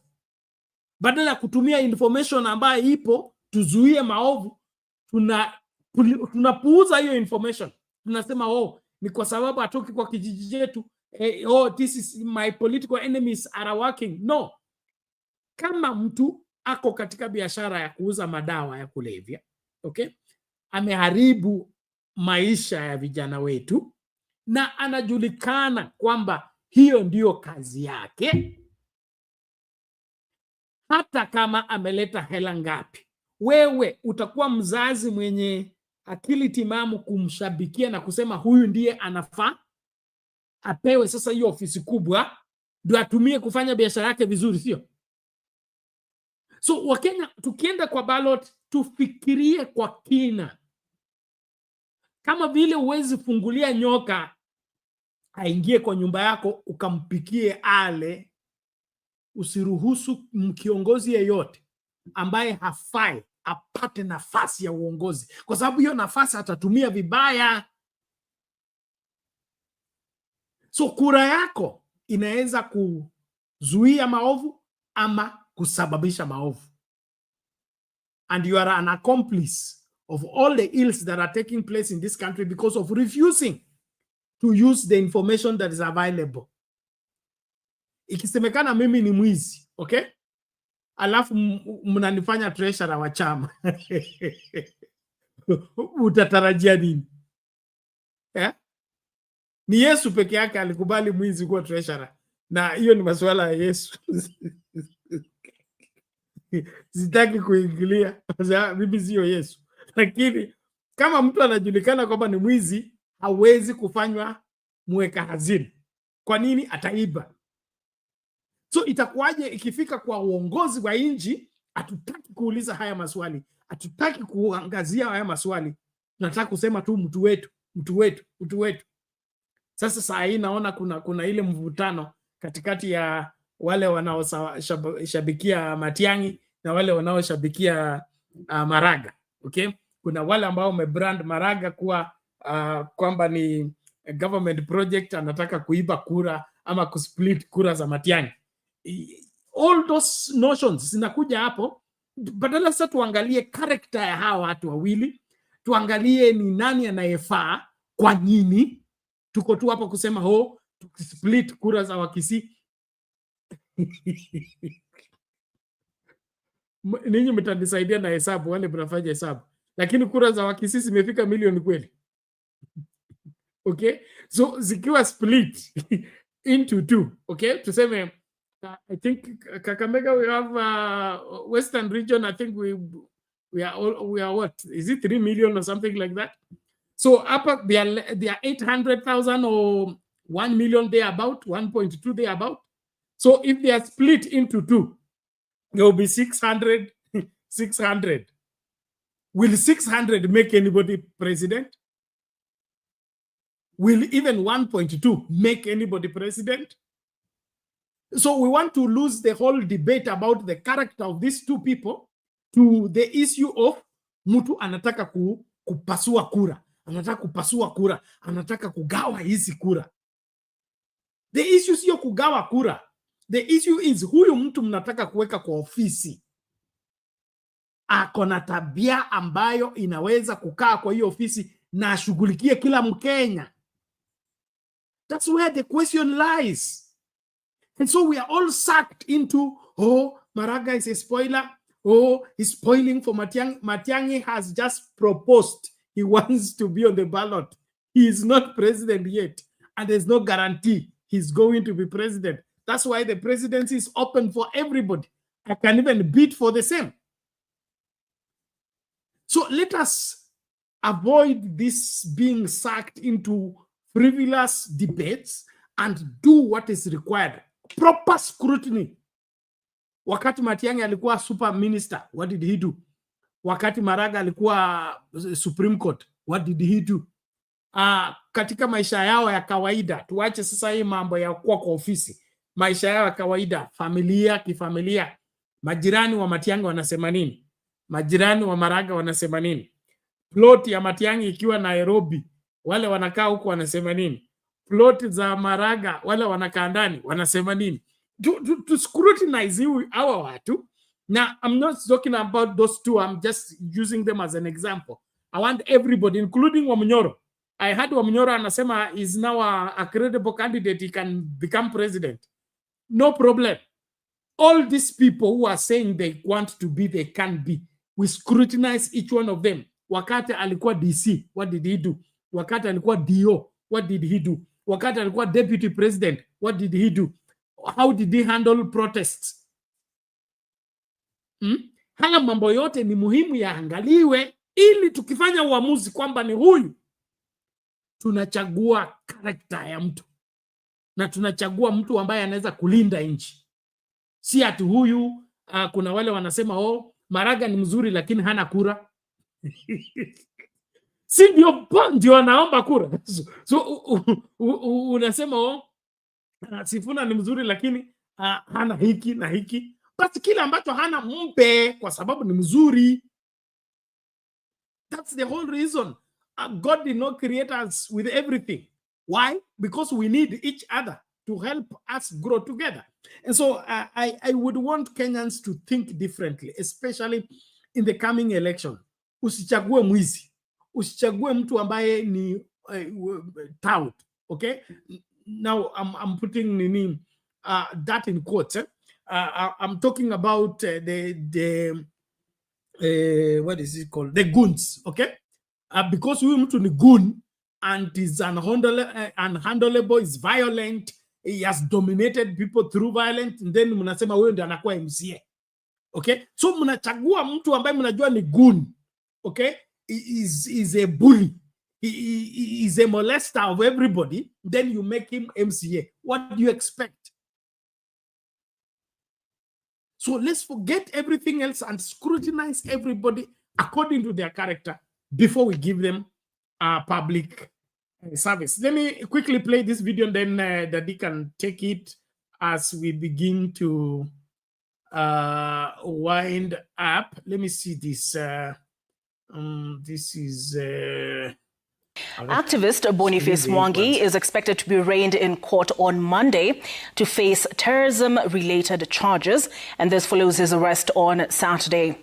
Badala ya kutumia information ambayo ipo tuzuie maovu, tunapuuza hiyo information. Tunasema ni kwa sababu hatoki kwa kijiji chetu, this is my political enemies are working. No. Kama mtu ako katika biashara ya kuuza madawa ya kulevya, okay, ameharibu maisha ya vijana wetu na anajulikana kwamba hiyo ndiyo kazi yake, hata kama ameleta hela ngapi, wewe utakuwa mzazi mwenye akili timamu kumshabikia na kusema huyu ndiye anafaa? apewe sasa hiyo ofisi kubwa ndio atumie kufanya biashara yake vizuri, sio? So Wakenya, tukienda kwa ballot tufikirie kwa kina. Kama vile uwezi fungulia nyoka aingie kwa nyumba yako ukampikie ale, usiruhusu kiongozi yeyote ambaye hafai apate nafasi ya uongozi, kwa sababu hiyo nafasi atatumia vibaya. So kura yako inaweza kuzuia maovu ama kusababisha maovu, and you are an accomplice of all the ills that are taking place in this country because of refusing to use the information that is available. Ikisemekana mimi ni mwizi, okay, alafu mnanifanya treasurer wa chama utatarajia nini? Ni Yesu peke yake alikubali mwizi kuwa treasurer, na hiyo ni masuala ya Yesu. Sitaki kuingilia, mimi sio Yesu. Lakini kama mtu anajulikana kwamba ni mwizi, hawezi kufanywa mweka hazina. Kwa nini? Ataiba. So itakuwaje ikifika kwa uongozi wa nchi, hatutaki kuuliza haya maswali, hatutaki kuangazia haya maswali, tunataka kusema tu mtu wetu, mtu wetu, mtu wetu. Sasa saa hii naona kuna ile mvutano katikati ya wale wanaoshabikia Matiang'i na wale wanaoshabikia Maraga, okay? Kuna wale ambao wamebrand Maraga kuwa kwamba ni government project, anataka kuiba kura ama kusplit kura za Matiang'i. All those notions zinakuja hapo. Badala sasa tuangalie character ya hawa watu wawili, tuangalie ni nani anayefaa kwa nini. Tuko tu hapo kusema split kura za Wakisii. Ninyi mtanisaidia na hesabu, wale mnafanya hesabu, lakini kura za Wakisii zimefika milioni kweli? Okay, so zikiwa split into two, okay, tuseme I think Kakamega we have Western region, I think we are what, is it 3 million or something like that? So up they are 800,000 or 1 million there about, 1.2 there about. So if they are split into two, there will be 600. Will 600 make anybody president? Will even 1.2 make anybody president? So we want to lose the whole debate about the character of these two people to the issue of mtu anataka kupasua kura, anataka kupasua kura, anataka kugawa hizi kura. The issue sio kugawa kura. The issue is huyu mtu mnataka kuweka kwa ofisi ako na tabia ambayo inaweza kukaa kwa hiyo ofisi na ashughulikie kila Mkenya. That's where the question lies. And so we are all sucked into, Maraga is a spoiler. He's spoiling for Matiang'i. Matiang'i has just proposed he wants to be on the ballot. He is not president yet, and there's no guarantee he's going to be president. That's why the presidency is open for everybody. I can even bid for the same. So let us avoid this being sucked into frivolous debates and do what is required. Proper scrutiny. Wakati Matiang'i alikuwa super minister, what did he do? Wakati Maraga alikuwa Supreme Court, what did he do? Katika maisha yao ya kawaida, tuache sasa hii mambo ya kuwa kwa ofisi. Maisha yao ya kawaida, familia, kifamilia, majirani wa Matiang'i wanasema nini? Majirani wa Maraga wanasema nini? Plot ya Matiang'i ikiwa Nairobi, wale wanakaa huko wanasema nini? Plot za Maraga, wale wanakaa ndani wanasema nini? To scrutinize our watu. Now, I'm not talking about those two. I'm just using them as an example. I want everybody, including Wamnyoro. I heard Wamnyoro anasema is now a credible candidate. He can become president. No problem. All these people who are saying they want to be, they can be. We scrutinize each one of them. Wakati alikuwa DC, what did he do? Wakati alikuwa DO, what did he do? Wakati alikuwa deputy president, what did he do? How did he handle protests? Haya mambo yote ni muhimu yaangaliwe, ili tukifanya uamuzi kwamba ni huyu, tunachagua karakta ya mtu. na tunachagua mtu ambaye anaweza kulinda nchi. Si ati huyu kuna wale wanasema Maraga ni mzuri lakini hana kura. Si ndio anaomba kura. So unasema Sifuna ni mzuri lakini hana hiki na hiki. Basi kile ambacho hana mpe kwa sababu ni mzuri. That's the whole reason. God did not create us with everything. Why? Because we need each other to help us grow together. And so I would want Kenyans to think differently, especially in the coming election. Usichague mwizi. Usichague mtu ambaye ni tout. Okay? Now I'm putting that in quotes. I'm talking about the what is it called? The goons. Okay? Because huyu mtu ni goon and is unhandleable, is violent, he has dominated people through violence, and then mnasema huyo ndiye anakuwa MCA. Okay? So mnachagua mtu ambaye mnajua ni goon. Okay? Is a bully. He is a molester of everybody. Then you make him MCA. What do you expect? So let's forget everything else and scrutinize everybody according to their character before we give them public service. Let me quickly play this video and then Daddy can take it as we begin to wind up. Let me see this. This is... Activist Boniface Mwangi is expected to be arraigned in court on Monday to face terrorism-related charges, and this follows his arrest on Saturday.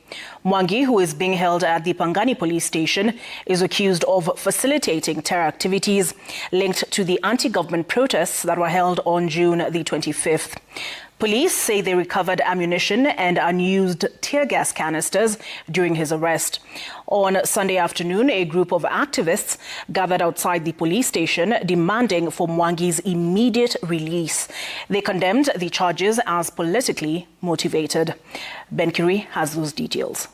Mwangi, who is being held at the Pangani police station, is accused of facilitating terror activities linked to the anti-government protests that were held on June the 25th. Police say they recovered ammunition and unused tear gas canisters during his arrest. On Sunday afternoon, a group of activists gathered outside the police station demanding for Mwangi's immediate release. They condemned the charges as politically motivated. Ben Kiri has those details.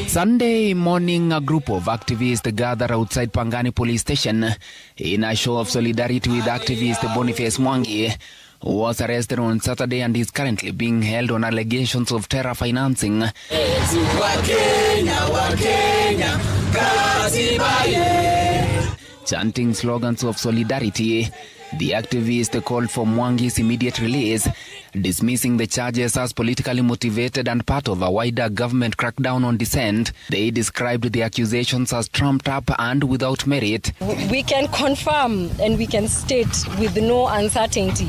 Sunday morning, a group of activists gathered outside Pangani police station in a show of solidarity with activist Boniface Mwangi, who was arrested on Saturday and is currently being held on allegations of terror financing. Chanting slogans of solidarity, the activists called for Mwangi's immediate release, dismissing the charges as politically motivated and part of a wider government crackdown on dissent. They described the accusations as trumped up and without merit. We can confirm and we can state with no uncertainty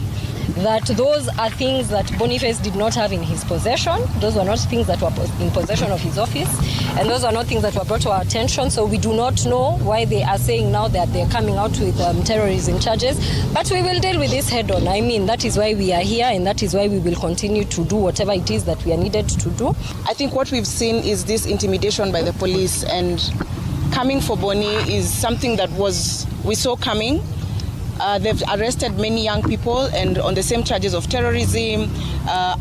that those are things that Boniface did not have in his possession. Those were not things that were in possession of his office, and those are not things that were brought to our attention. So we do not know why they are saying now that they're coming out with terrorism charges. But we will deal with this head on. I mean, that is why we are here, and that is why we will continue to do whatever it is that we are needed to do. I think what we've seen is this intimidation by the police, and coming for Boni is something that we saw coming. They've arrested many young people and on the same charges of terrorism,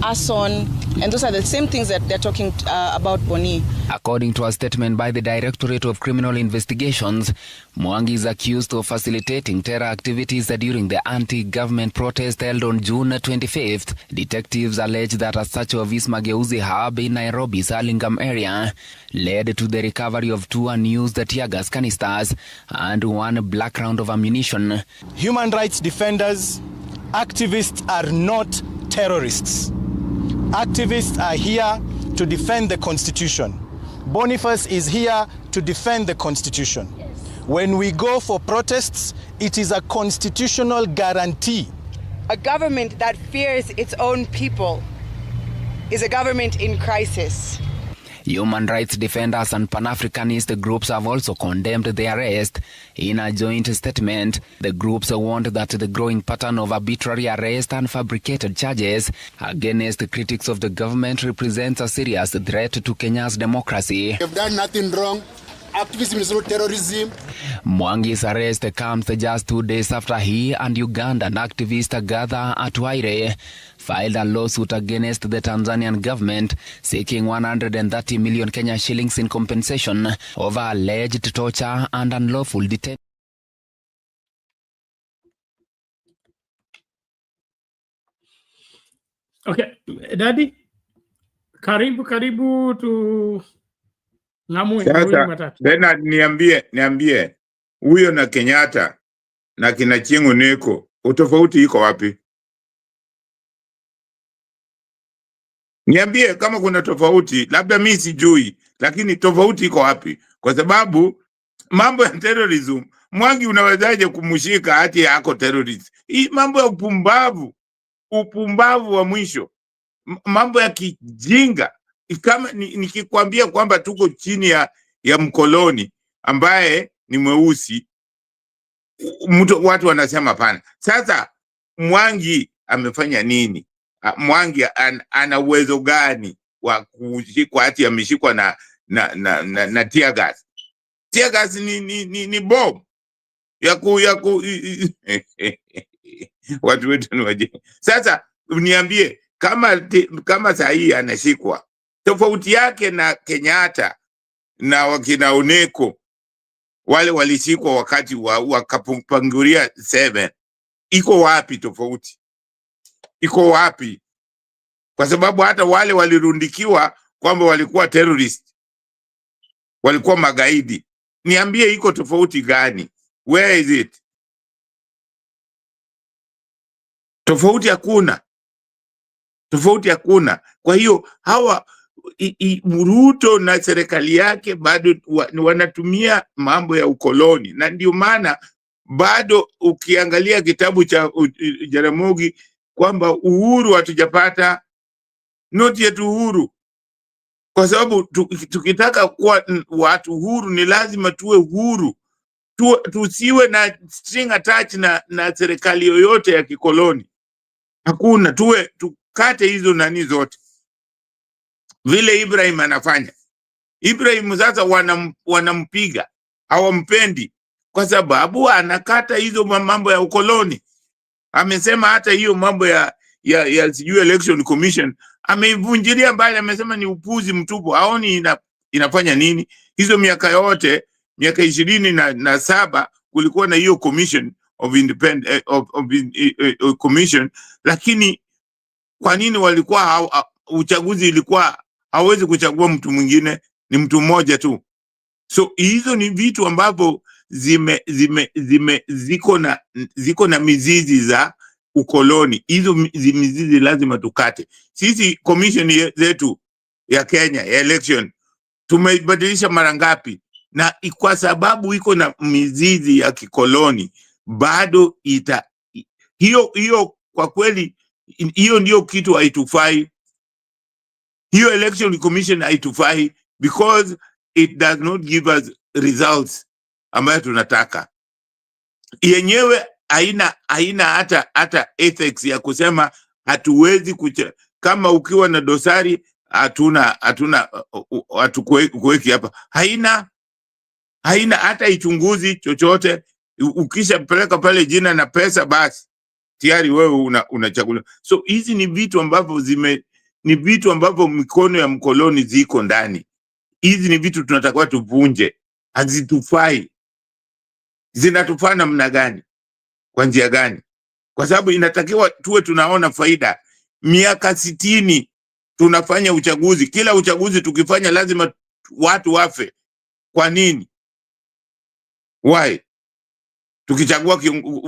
arson, and those are the same things that they're talking about Boni. According to a statement by the Directorate of Criminal Investigations, Mwangi is accused of facilitating terror activities during the anti-government protest held on June 25th. Detectives allege that a search of his Mageuzi hub in Nairobi's Hurlingham area led to the recovery of 2 unused tear gas canisters and 1 black round of ammunition. Human rights defenders, activists are not terrorists. Activists are here to defend the Constitution. Boniface is here to defend the Constitution. Yes. When we go for protests, it is a constitutional guarantee. A government that fears its own people is a government in crisis. Human rights defenders and Pan-Africanist groups have also condemned the arrest. In a joint statement, the groups warned that the growing pattern of arbitrary arrest and fabricated charges against critics of the government represents a serious threat to Kenya's democracy. We've done nothing wrong. Activism is not terrorism. Mwangi's arrest comes just 2 days after he and Ugandan activist Gather Atwaire filed a lawsuit against the Tanzanian government seeking 130 million Kenya shillings in compensation over alleged torture and unlawful detention. Okay, Daddy, karibu tu ngamue Sasa Bernard, niambie huyo na Kenyatta na kina Chengo Neko utofauti iko wapi? Niambie kama kuna tofauti, labda mimi sijui, lakini tofauti iko wapi? Kwa sababu mambo ya terrorism, Mwangi unawezaje kumshika hati yako terrorist? Hii mambo ya upumbavu wa mwisho, mambo ya kijinga. Kama nikikwambia kwamba tuko chini ya mkoloni ambaye ni mweusi, watu wanasema pana. Sasa Mwangi amefanya nini? Mwangi ana uwezo gani wa kushikwa hati ameshikwa na tear gas? Tear gas ni bomb ya watu wetu ni wajinga. Sasa niambie kama saa hii anashikwa, tofauti yake na Kenyatta na wakina Oneko wale walishikwa wakati wakapanguria 7, iko wapi tofauti? Iko wapi? Kwa sababu hata wale walirundikiwa kwamba walikuwa terrorist, walikuwa magaidi. Niambie iko tofauti gani? Where is it? Tofauti hakuna. Tofauti hakuna. Kwa hiyo hawa Ruto na serikali yake bado wanatumia mambo ya ukoloni, na ndio maana bado ukiangalia kitabu cha Jaramogi kwamba uhuru hatujapata, not yet uhuru. Kwa sababu tukitaka kuwa watu huru ni lazima tuwe huru. Tusiwe na string attached na serikali yoyote ya kikoloni. Hakuna, tukate hizo nani zote. Vile Ibrahim anafanya. Ibrahim sasa wanampiga, hawampendi kwa sababu anakata hizo mambo ya ukoloni. Amesema hata hiyo mambo ya sijui election commission ameivunjilia mbali, amesema ni upuzi mtupu. Haoni inafanya nini? Hizo miaka yote, miaka 27 kulikuwa na hiyo commission of independent commission, lakini kwa nini walikuwa uchaguzi ilikuwa hawezi kuchagua mtu mwingine, ni mtu mmoja tu. So hizo ni vitu ambavyo ziko na mizizi za ukoloni. Hizo mizizi lazima tukate. Sisi commission zetu ya Kenya ya election tumebadilisha mara ngapi, na kwa sababu iko na mizizi ya kikoloni bado hiyo kwa kweli hiyo ndio kitu haitufai. Hiyo election commission haitufai because it does not give us results ambayo tunataka. Yenyewe haina hata ethics ya kusema hatuwezi kama ukiwa na dosari hatukuweki hapa. Haina hata ichunguzi chochote. Ukishapeleka pale jina na pesa basi tayari wewe unachaguliwa. So hizi ni vitu ambavyo ni vitu ambavyo mikono ya mkoloni ziko ndani. Hizi ni vitu tunatakiwa tuvunje. Hazitufai. Zinatufaa namna gani? Kwa njia gani? Kwa sababu inatakiwa tuwe tunaona faida. Miaka 60 tunafanya uchaguzi. Kila uchaguzi tukifanya lazima watu wafe. Kwa nini? Why? Tukichagua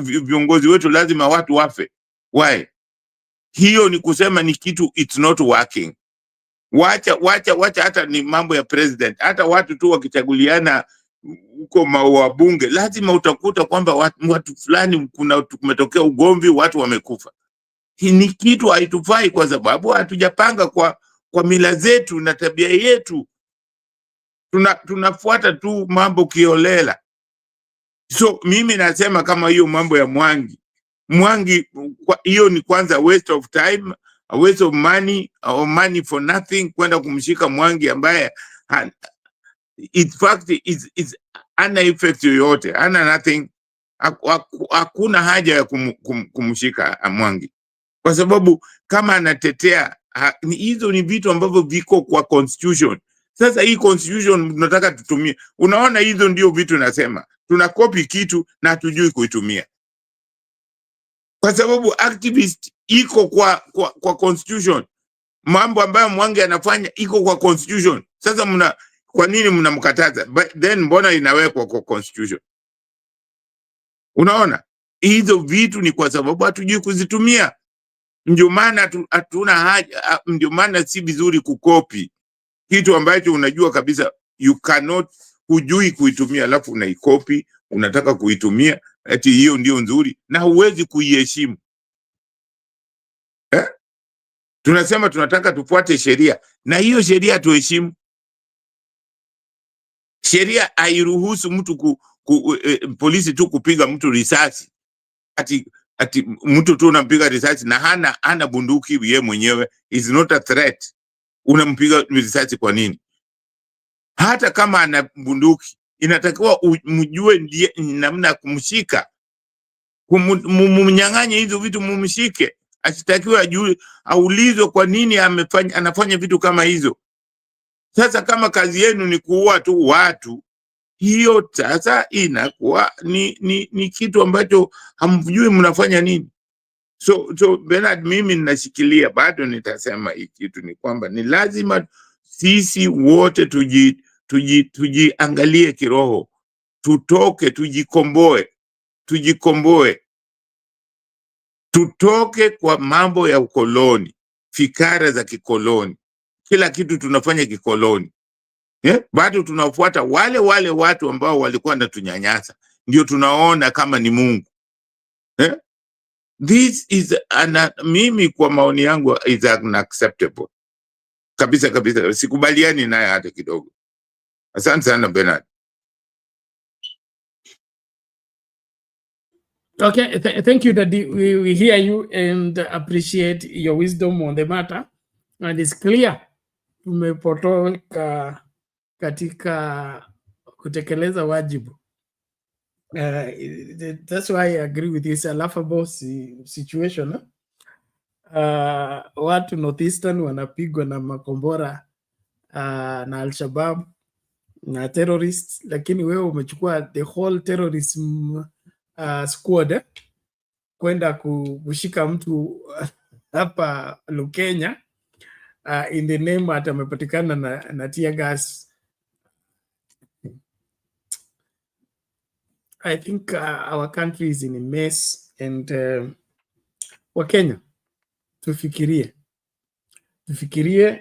viongozi wetu lazima watu wafe. Why? Hiyo ni kusema ni kitu it's not working. Wacha hata ni mambo ya president. Hata watu tu wakichaguliana huko mawabunge lazima utakuta kwamba watu fulani kumetokea ugomvi, watu wamekufa. Hii ni kitu haitufai kwa sababu hatujapanga kwa mila zetu na tabia yetu. Tunafuata tu mambo kiolela. So mimi nasema kama hiyo mambo ya Mwangi hiyo ni kwanza waste of time, a waste of money, or money for nothing, kwenda kumshika Mwangi ambaye in fact is ana effect yoyote, ana nothing. Hakuna haja ya kumshika Mwangi, kwa sababu kama anatetea hizo ni vitu ambavyo viko kwa constitution. Sasa hii constitution tunataka tutumie. Unaona, hizo ndio vitu nasema tunakopi kitu na hatujui kuitumia, kwa sababu activist iko kwa constitution. Mambo ambayo Mwangi anafanya iko kwa constitution. Sasa kwa nini mnamkataza? Then mbona inawekwa kwa constitution? Unaona, hizo vitu ni kwa sababu hatujui kuzitumia. Ndio maana hatuna haja, ndio maana si vizuri kukopi kitu ambacho unajua kabisa you cannot, hujui kuitumia, alafu unaikopi, unataka kuitumia eti hiyo ndio nzuri na huwezi kuiheshimu. Tunasema tunataka tufuate sheria, na hiyo sheria tuheshimu. Sheria hairuhusu mtu polisi tu kupiga mtu risasi. Ati mtu tu unampiga risasi na hana bunduki yeye mwenyewe, is not a threat. Unampiga risasi kwa nini? Hata kama ana bunduki, inatakiwa mjue namna kumshika, mumnyang'anye hizo vitu, mumshike. Asitakiwe ajue, aulizwe kwa nini anafanya vitu kama hizo. Sasa kama kazi yenu ni kuua tu watu, hiyo sasa inakuwa ni kitu ambacho hamjui mnafanya nini. So Bernard, mimi ninashikilia, bado nitasema hii kitu ni kwamba ni lazima sisi wote tujiangalie kiroho, tutoke, tujikomboe, tutoke kwa mambo ya ukoloni, fikara za kikoloni, kila kitu tunafanya kikoloni. Bado tunafuata wale watu ambao walikuwa wanatunyanyasa, ndio tunaona kama ni Mungu. This is mimi kwa maoni yangu is unacceptable. Kabisa, sikubaliani naye hata kidogo. Asante sana Bernard. Okay, thank you Daddy. We hear you and appreciate your wisdom on the matter, and it's clear tumepotoka katika kutekeleza wajibu. That's why I agree with you. It's a laughable situation. Watu Northeastern wanapigwa na makombora na Al-Shabaab na terrorists, lakini wewe umechukua the whole terrorism squad kwenda kushika mtu hapa Kenya in the name ata amepatikana na tear gas. I think our country is in a mess, and Wakenya tufikirie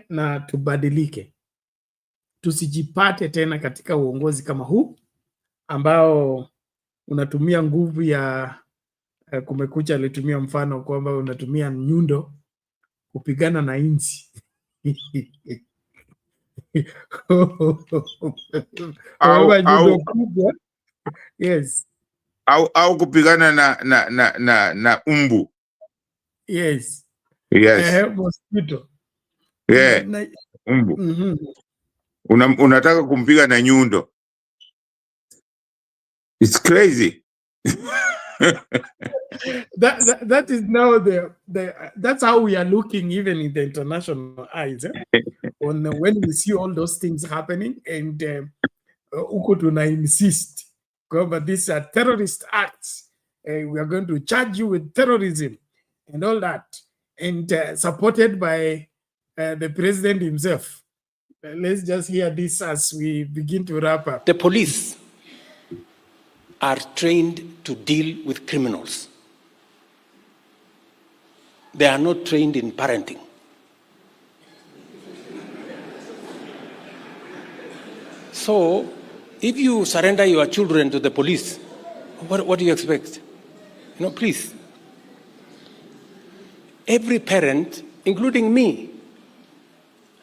na tubadilike, tusijipate tena katika uongozi kama huu ambao unatumia nguvu ya Kumekucha alitumia mfano kwamba unatumia nyundo kupigana na inzi. Yes. Au kupigana na umbu. Yes. Yes. Mosquito. Yeah. Umbu. Unataka kumpiga na nyundo. It's crazy. that is now that's how we are looking even in the international eyes, when we see all those things happening, and uko tuna insist kwamba these are terrorist acts, we are going to charge you with terrorism and all that, and supported by the president himself. Let's just hear this as we begin to wrap up. The police are trained to deal with criminals. They are not trained in parenting. So, if you surrender your children to the police, what do you expect? Please. Every parent, including me,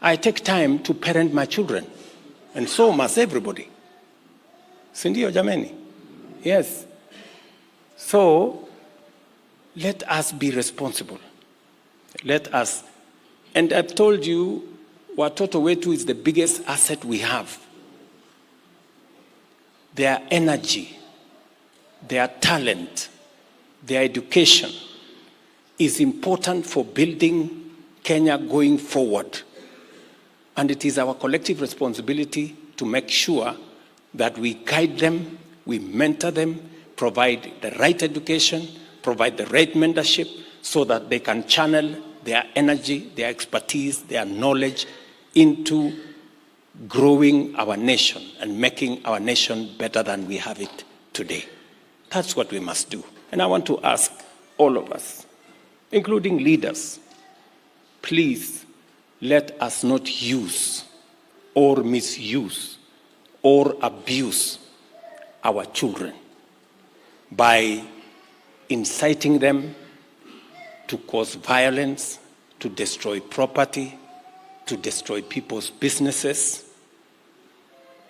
I take time to parent my children, and so must everybody. Sindio jameni? Yes. So, let us be responsible. Let us. And I've told you, watoto wetu is the biggest asset we have. their energy, their talent, their education is important for building Kenya going forward. And it is our collective responsibility to make sure that we guide them, we mentor them, provide the right education, provide the right mentorship so that they can channel their energy, their expertise, their knowledge into growing our nation and making our nation better than we have it today. That's what we must do. And I want to ask all of us, including leaders, please let us not use or misuse or abuse our children by inciting them to cause violence, to destroy property, to destroy people's businesses.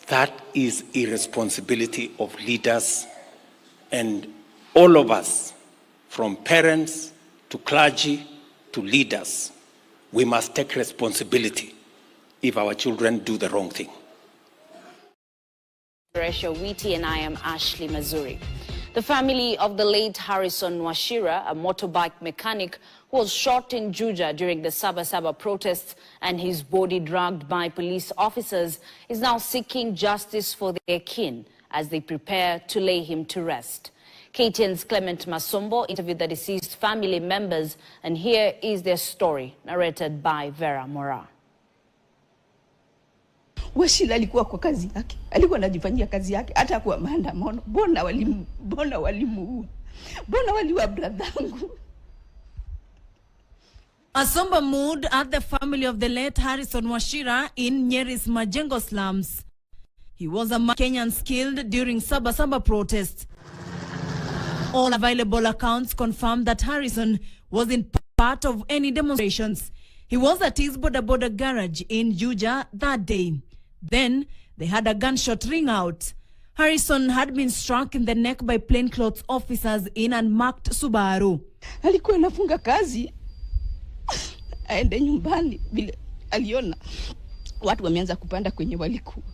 That is irresponsibility of leaders, and all of us, from parents to clergy to leaders, we must take responsibility if our children do the wrong thing. Witi, and I am Ashley Mazuri. The family of the late Harrison Wachira, a motorbike mechanic who was shot in Juja during the Sabasaba protests and his body dragged by police officers, is now seeking justice for their kin as they prepare to lay him to rest. KTN's Clement Masombo interviewed the deceased family members, and here is their story, narrated by Vera Mora. Wachira alikuwa kwa kazi yake, alikuwa anajifanyia kazi yake, hata kwa maandamano. Bona walimuua, bona waliua bradhangu. A somber mood at the family of the late Harrison Wachira in Nyeri's Majengo slums. He was among Kenyans killed during Sabasaba protests. All available accounts confirm that Harrison was in part of any demonstrations. He was at his border garage in Juja that day. Then they had a gunshot ring out. Harrison had been struck in the neck by plainclothes officers in unmarked Subaru. Alikuwa anafunga kazi aende nyumbani, vile aliona watu wameanza kupanda kwenye walikuwa,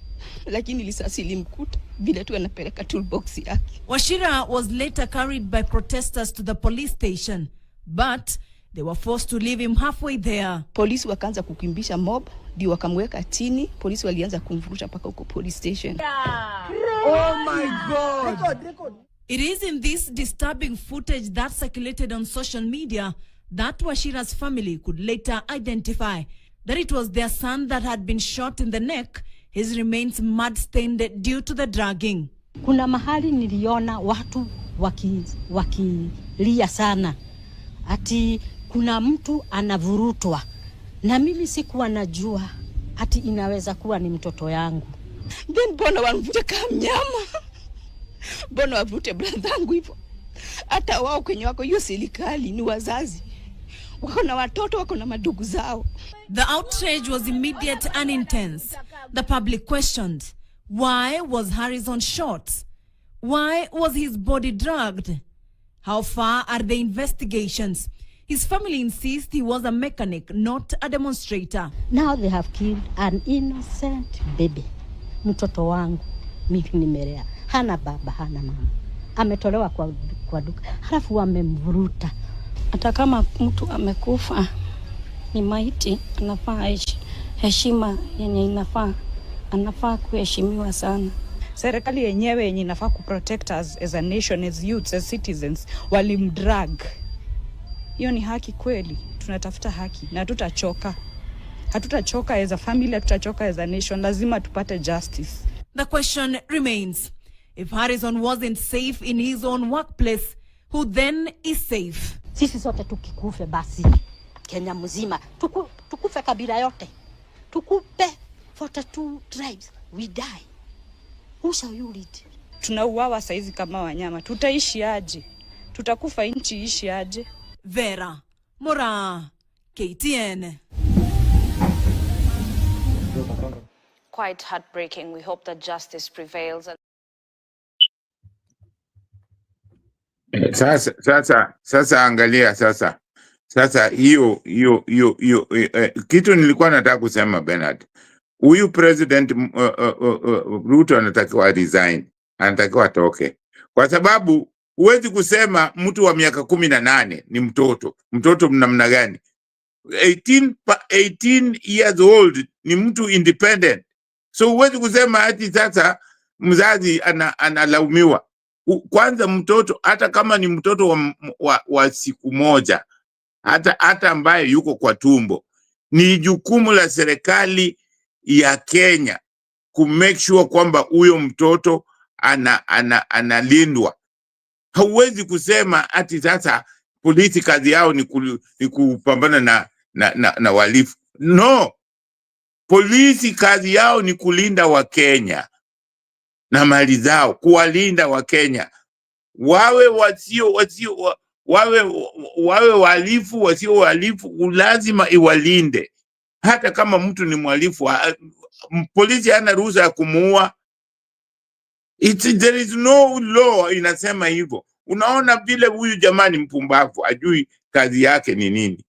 lakini risasi ilimkuta vile tu anapeleka toolbox yake. Wachira was later carried by protesters to the police station, but they were forced to leave him halfway there. Polisi wakaanza kukimbisha mob, ndio wakamweka chini. Polisi walianza kumvurusha mpaka huko police station. Oh my God! It is in this disturbing footage that circulated on social media that Wachira's family could later identify that it was their son that had been shot in the neck, his remains mud-stained due to the dragging. Kuna mahali niliona watu wakilia sana. Ati kuna mtu anavurutwa. Na mimi sikuwa najua ati inaweza kuwa ni mtoto yangu. Then bona wanvute kama mnyama. Bona wavute bradhangu hivyo. Hata wao kwenye wako hiyo serikali ni wazazi. Wako na watoto, wako na madugu zao. The outrage was immediate and intense. The public questioned, why was Harrison shot? Why was his body dragged? How far are the investigations? His family insists he was a mechanic, not a demonstrator. Now they have killed an innocent baby. Mtoto wangu, mimi nimelea. Hana baba, hana mama. Ametolewa kwa duka. Halafu wamemvuruta. Hata kama mtu amekufa, ni maiti, anafaa heshima yenye anafaa kuheshimiwa sana. Serikali yenyewe yenye inafaa kuprotect us as a nation, as youths, as citizens, walimdrag. Hiyo ni haki kweli. Tunatafuta haki na hatutachoka. Hatutachoka as a family, hatutachoka as a nation. Lazima tupate justice. The question remains, if Harrison wasn't safe in his own workplace, who then is safe? Sisi sote tukikufe basi Kenya mzima, tukufe kabila yote. Tukupe 42 tribes, we die. Who shall you lead? Tunauawa saizi kama wanyama. Tutaishi aje? Tutakufa nchi ishi aje? Vera Mora, KTN. Quite heartbreaking. We hope that justice prevails. Sasa angalia sasa hiyo kitu nilikuwa nataka kusema Bernard. Huyu president Ruto anatakiwa resign. anatakiwa atoke, kwa sababu huwezi kusema mtu wa miaka 18 ni mtoto. Mtoto namna gani? 18 years old ni mtu independent. So huwezi kusema ati sasa mzazi analaumiwa. Kwanza mtoto, hata kama ni mtoto wa siku moja, hata ambaye yuko kwa tumbo, ni jukumu la serikali ya Kenya ku make sure kwamba huyo mtoto analindwa. Hauwezi kusema ati sasa polisi kazi yao ni kupambana na walifu. No, polisi kazi yao ni kulinda Wakenya na mali zao, kuwalinda Wakenya, wawe wahalifu, wasio wahalifu, lazima iwalinde. Hata kama mtu ni mhalifu, polisi hana ruhusa ya kumuua. There is no law inasema hivyo. Unaona vile huyu jamani mpumbavu ajui kazi yake ni nini.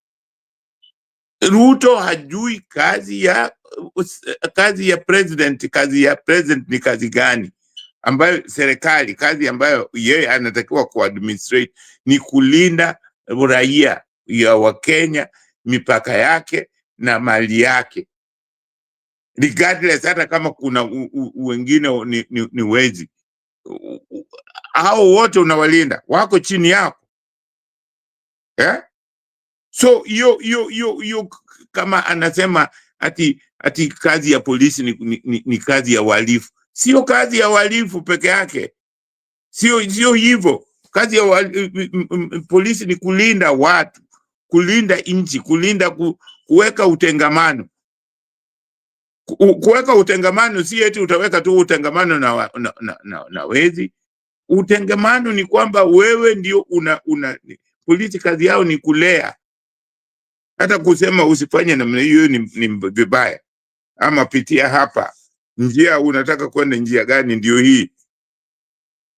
Ruto hajui kazi ya president. Kazi ya president ni kazi gani? Ambayo serikali, kazi ambayo yeye anatakiwa kuadministrate ni kulinda raia ya Wakenya, mipaka yake na mali yake, regardless hata kama kuna wengine ni wezi. Hao wote unawalinda, wako chini yako. So yo kama anasema ati kazi ya polisi ni kazi ya wahalifu. Sio kazi ya wahalifu peke yake. Sio hivyo. Kazi ya polisi ni kulinda watu, kulinda nchi, kuweka utengamano. Kuweka utengamano si eti utaweka tu utengamano na wezi. Utengamano ni kwamba wewe ndio polisi kazi yao ni kulea. Hata kusema usifanye namna hiyo ni vibaya. Ama pitia hapa, njia unataka kwenda njia gani ndio hii.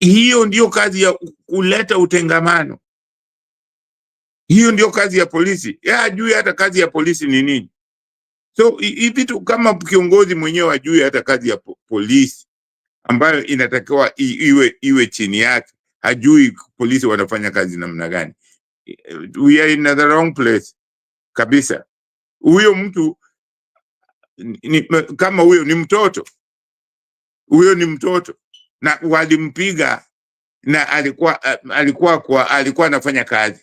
Hiyo ndio kazi ya kuleta utengamano. Hiyo ndio kazi ya polisi. Hajui hata kazi ya polisi ni nini. So hivi tu, kama kiongozi mwenyewe hajui hata kazi ya polisi ambayo inatakiwa iwe chini yake, hajui polisi wanafanya kazi namna gani. We are in the wrong place kabisa. Huyo mtu kama huyo ni mtoto. Huyo ni mtoto na walimpiga na alikuwa anafanya kazi.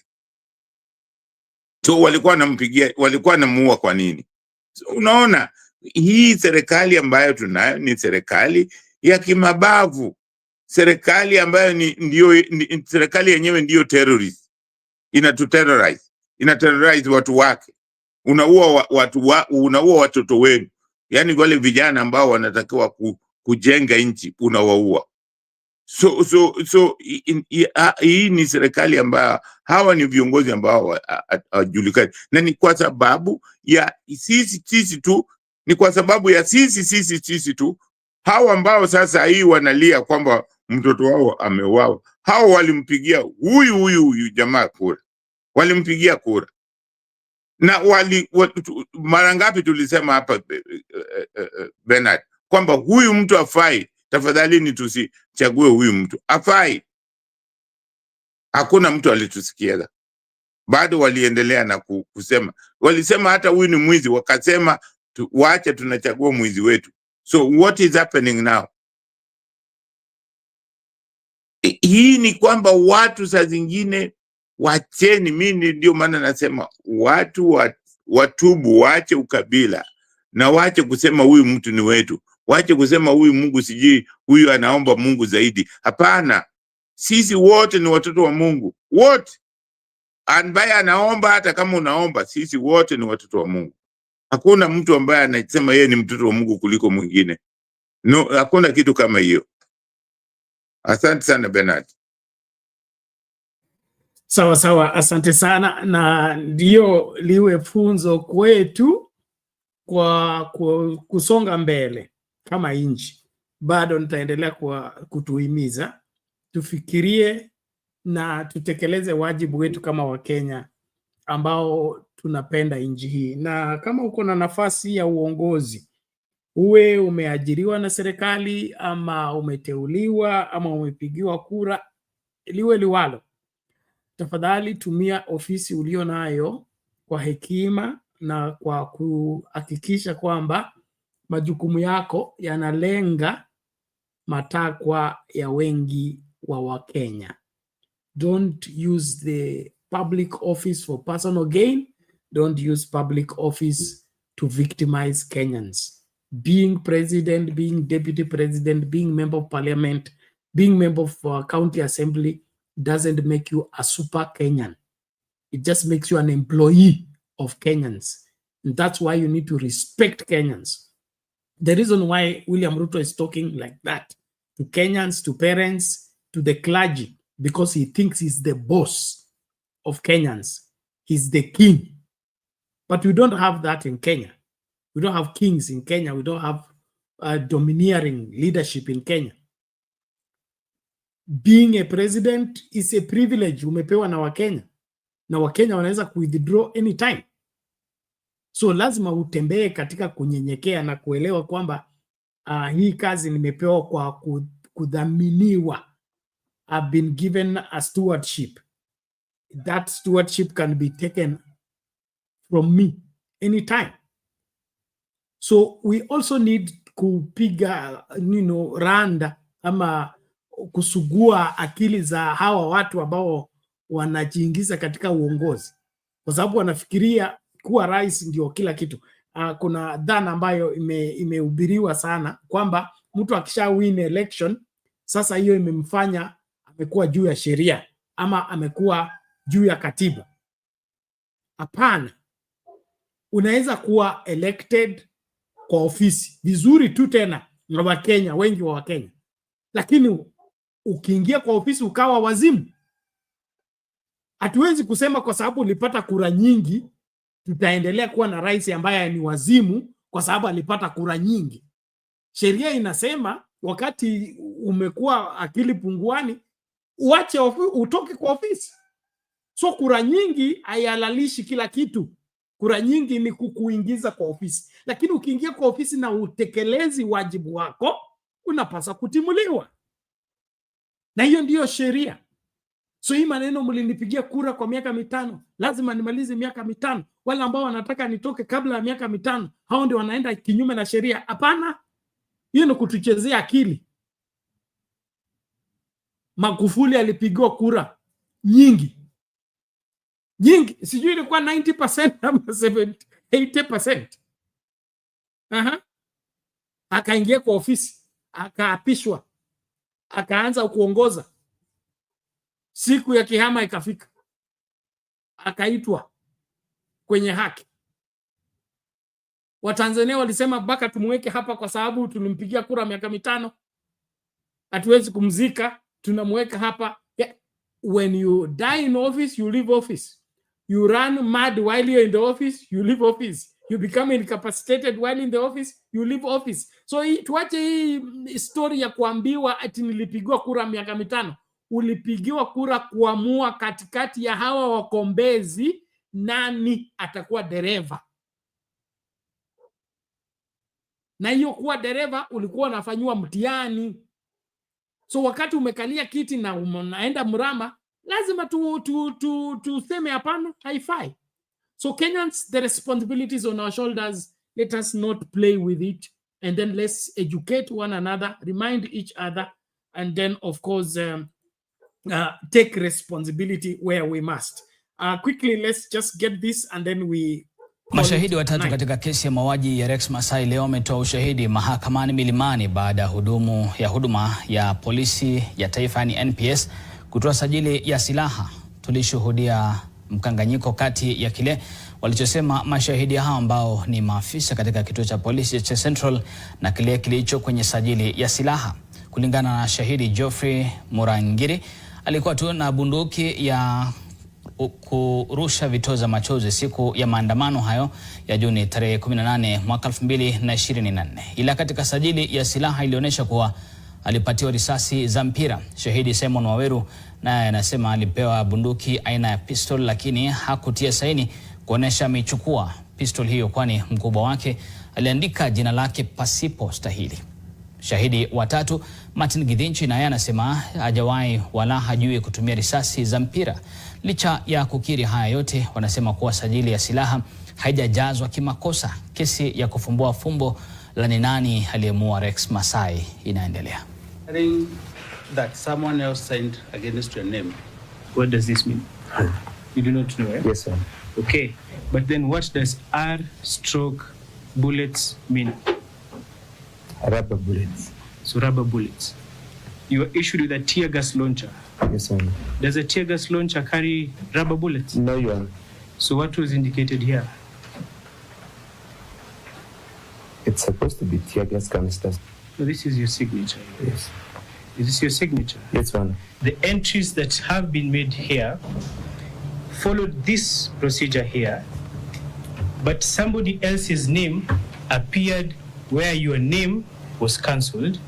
So walikuwa wanampigia, walikuwa wanamuua kwa nini? So, unaona hii serikali ambayo tunayo ni serikali ya kimabavu. Serikali ambayo ndio serikali yenyewe ndio terrorist. Inaterrorize watu wake. Unaua watoto wenu. Yaani wale vijana ambao wanatakiwa kujenga nchi unawaua. So hii ni serikali ambayo hawa ni viongozi ambao hawajulikani, na ni kwa sababu ya sisi tu, ni kwa sababu ya sisi tu. Hawa ambao sasa hii wanalia kwamba mtoto wao ameuawa, hao walimpigia huyu jamaa kura, walimpigia kura. Na mara ngapi tulisema hapa Bernard kwamba huyu mtu afai, tafadhalini tusichague huyu mtu, afai. Hakuna mtu alitusikia. Bado waliendelea na kusema, walisema hata huyu ni mwizi, wakasema waache tunachagua mwizi wetu. So what is happening now? Hii ni kwamba watu saa zingine wacheni, mimi ndio maana nasema watu watubu, waache ukabila na waache kusema huyu mtu ni wetu. Waache kusema huyu Mungu sijui, huyu anaomba Mungu zaidi. Hapana. Sisi wote ni watoto wa Mungu. Wote. Ambaye anaomba, hata kama unaomba, sisi wote ni watoto wa Mungu. Hakuna mtu ambaye anasema yeye ni mtoto wa Mungu kuliko mwingine. No, hakuna kitu kama hiyo. Asante sana Bernard. Sawa, asante sana, na ndio liwe funzo kwetu kwa kusonga mbele kama nchi. Bado nitaendelea kutuhimiza tufikirie na tutekeleze wajibu wetu kama Wakenya ambao tunapenda nchi hii. Na kama uko na nafasi ya uongozi, uwe umeajiriwa na serikali ama umeteuliwa ama umepigiwa kura, liwe liwalo, tafadhali tumia ofisi ulio nayo kwa hekima na kwa kuhakikisha kwamba majukumu yako yanalenga matakwa ya wengi wa Wakenya. Don't use the public office for personal gain. Don't use public office to victimize Kenyans. Being president, being deputy president, being member of parliament, being member of county assembly doesn't make you a super Kenyan. It just makes you an employee of Kenyans. And that's why you need to respect Kenyans. The reason why William Ruto is talking like that to Kenyans, to parents, to the clergy, because he thinks he's the boss of Kenyans. He's the king. But we don't have that in Kenya. We don't have kings in Kenya. We don't have domineering leadership in Kenya. Being a president is a privilege umepewa na Wakenya. Na Wakenya wanaweza withdraw anytime. So lazima utembee katika kunyenyekea na kuelewa kwamba hii kazi nimepewa kwa kudhaminiwa. I've been given a stewardship. That stewardship can be taken from me anytime. So we also need kupiga randa ama kusugua akili za hawa watu ambao wanajiingiza katika uongozi, kwa sababu wanafikiria kuwa rais ndio kila kitu. Kuna dhana ambayo imehubiriwa sana kwamba mtu akisha win election, sasa hiyo imemfanya amekuwa juu ya sheria ama amekuwa juu ya katiba. Hapana. Unaweza kuwa elected kwa ofisi vizuri tu tena na Wakenya, wengi wa Wakenya, lakini ukiingia kwa ofisi ukawa wazimu, hatuwezi kusema kwa sababu ulipata kura nyingi tutaendelea kuwa na rais ambaye ni wazimu kwa sababu alipata kura nyingi. Sheria inasema wakati umekuwa akili punguani uache utoke kwa ofisi. So kura nyingi haihalalishi kila kitu. Kura nyingi ni kukuingiza kwa ofisi. Lakini ukiingia kwa ofisi na utekelezi wajibu wako, unapaswa kutimuliwa. Na hiyo ndiyo sheria. So hii maneno mlinipigia kura kwa miaka 5, lazima nimalize miaka 5. Wale ambao wanataka nitoke kabla ya miaka 5, hao ndio wanaenda kinyume na sheria. Hapana. Hiyo ni kutuchezea akili. Magufuli alipigiwa kura nyingi. Sijui ilikuwa 90% ama 80%. Akaingia kwa ofisi, akaapishwa, akaanza kuongoza. Siku ya kihama ikafika, akaitwa kwenye haki. Watanzania walisema baka tumweke hapa kwa sababu tulimpigia kura miaka 5, hatuwezi kumzika, tunamweka hapa. When you die in office, you leave office. You run mad while you're in the office, you leave office. You become incapacitated while in the office, you leave office. So tuache hii story ya kuambiwa ati nilipigiwa kura miaka 5. Ulipigiwa kura kuamua katikati ya hawa wakombezi nani atakuwa dereva. Na hiyo kuwa dereva ulikuwa unafanywa mtihani. So wakati umekalia kiti na unaenda mrama, lazima tuseme hapana, haifai. So Kenyans, the responsibility is on our shoulders. Let us not play with it. And then let's educate one another, remind each other, and then of course take responsibility where we must. Quickly, let's just get this and then we... Mashahidi watatu katika kesi ya mauaji ya Rex Masai leo wametoa ushahidi mahakamani Milimani baada ya huduma ya polisi ya taifa ni NPS kutoa sajili ya silaha. Tulishuhudia mkanganyiko kati ya kile walichosema mashahidi hao ambao ni maafisa katika kituo cha polisi cha Central na kile kilicho kwenye sajili ya silaha. Kulingana na shahidi Geoffrey Murangiri, alikuwa tu na bunduki ya kurusha vitoza machozi siku ya maandamano hayo ya Juni tarehe 18 mwaka 2024. Ila katika sajili ya silaha ilionyesha kuwa alipatiwa risasi za mpira. Shahidi Simon Waweru naye anasema alipewa bunduki aina ya pistol, lakini hakutia saini kuonesha amechukua. pistol hiyo, kwani mkubwa wake aliandika jina lake pasipo stahili. Shahidi watatu Martin Githinji naye anasema hajawahi wala hajui kutumia risasi za mpira. Licha ya kukiri haya yote, wanasema kuwa sajili ya silaha haijajazwa kimakosa. Kesi ya kufumbua fumbo la ni nani aliyemuua Rex Masai inaendelea. I think that someone else signed against your name. What does this mean? You do not know, eh? Yes, sir. Okay, but then what does R/bullets mean? Rubber bullets. So rubber bullets. You are issued with a tear gas launcher. Yes, sir. Does a tear gas launcher carry rubber bullets? No, you are. So what was indicated here? It's supposed to be tear gas canisters. So this is your signature. Yes. Is this your signature? Yes, sir. The entries that have been made here followed this procedure here, but somebody else's name appeared where your name was cancelled.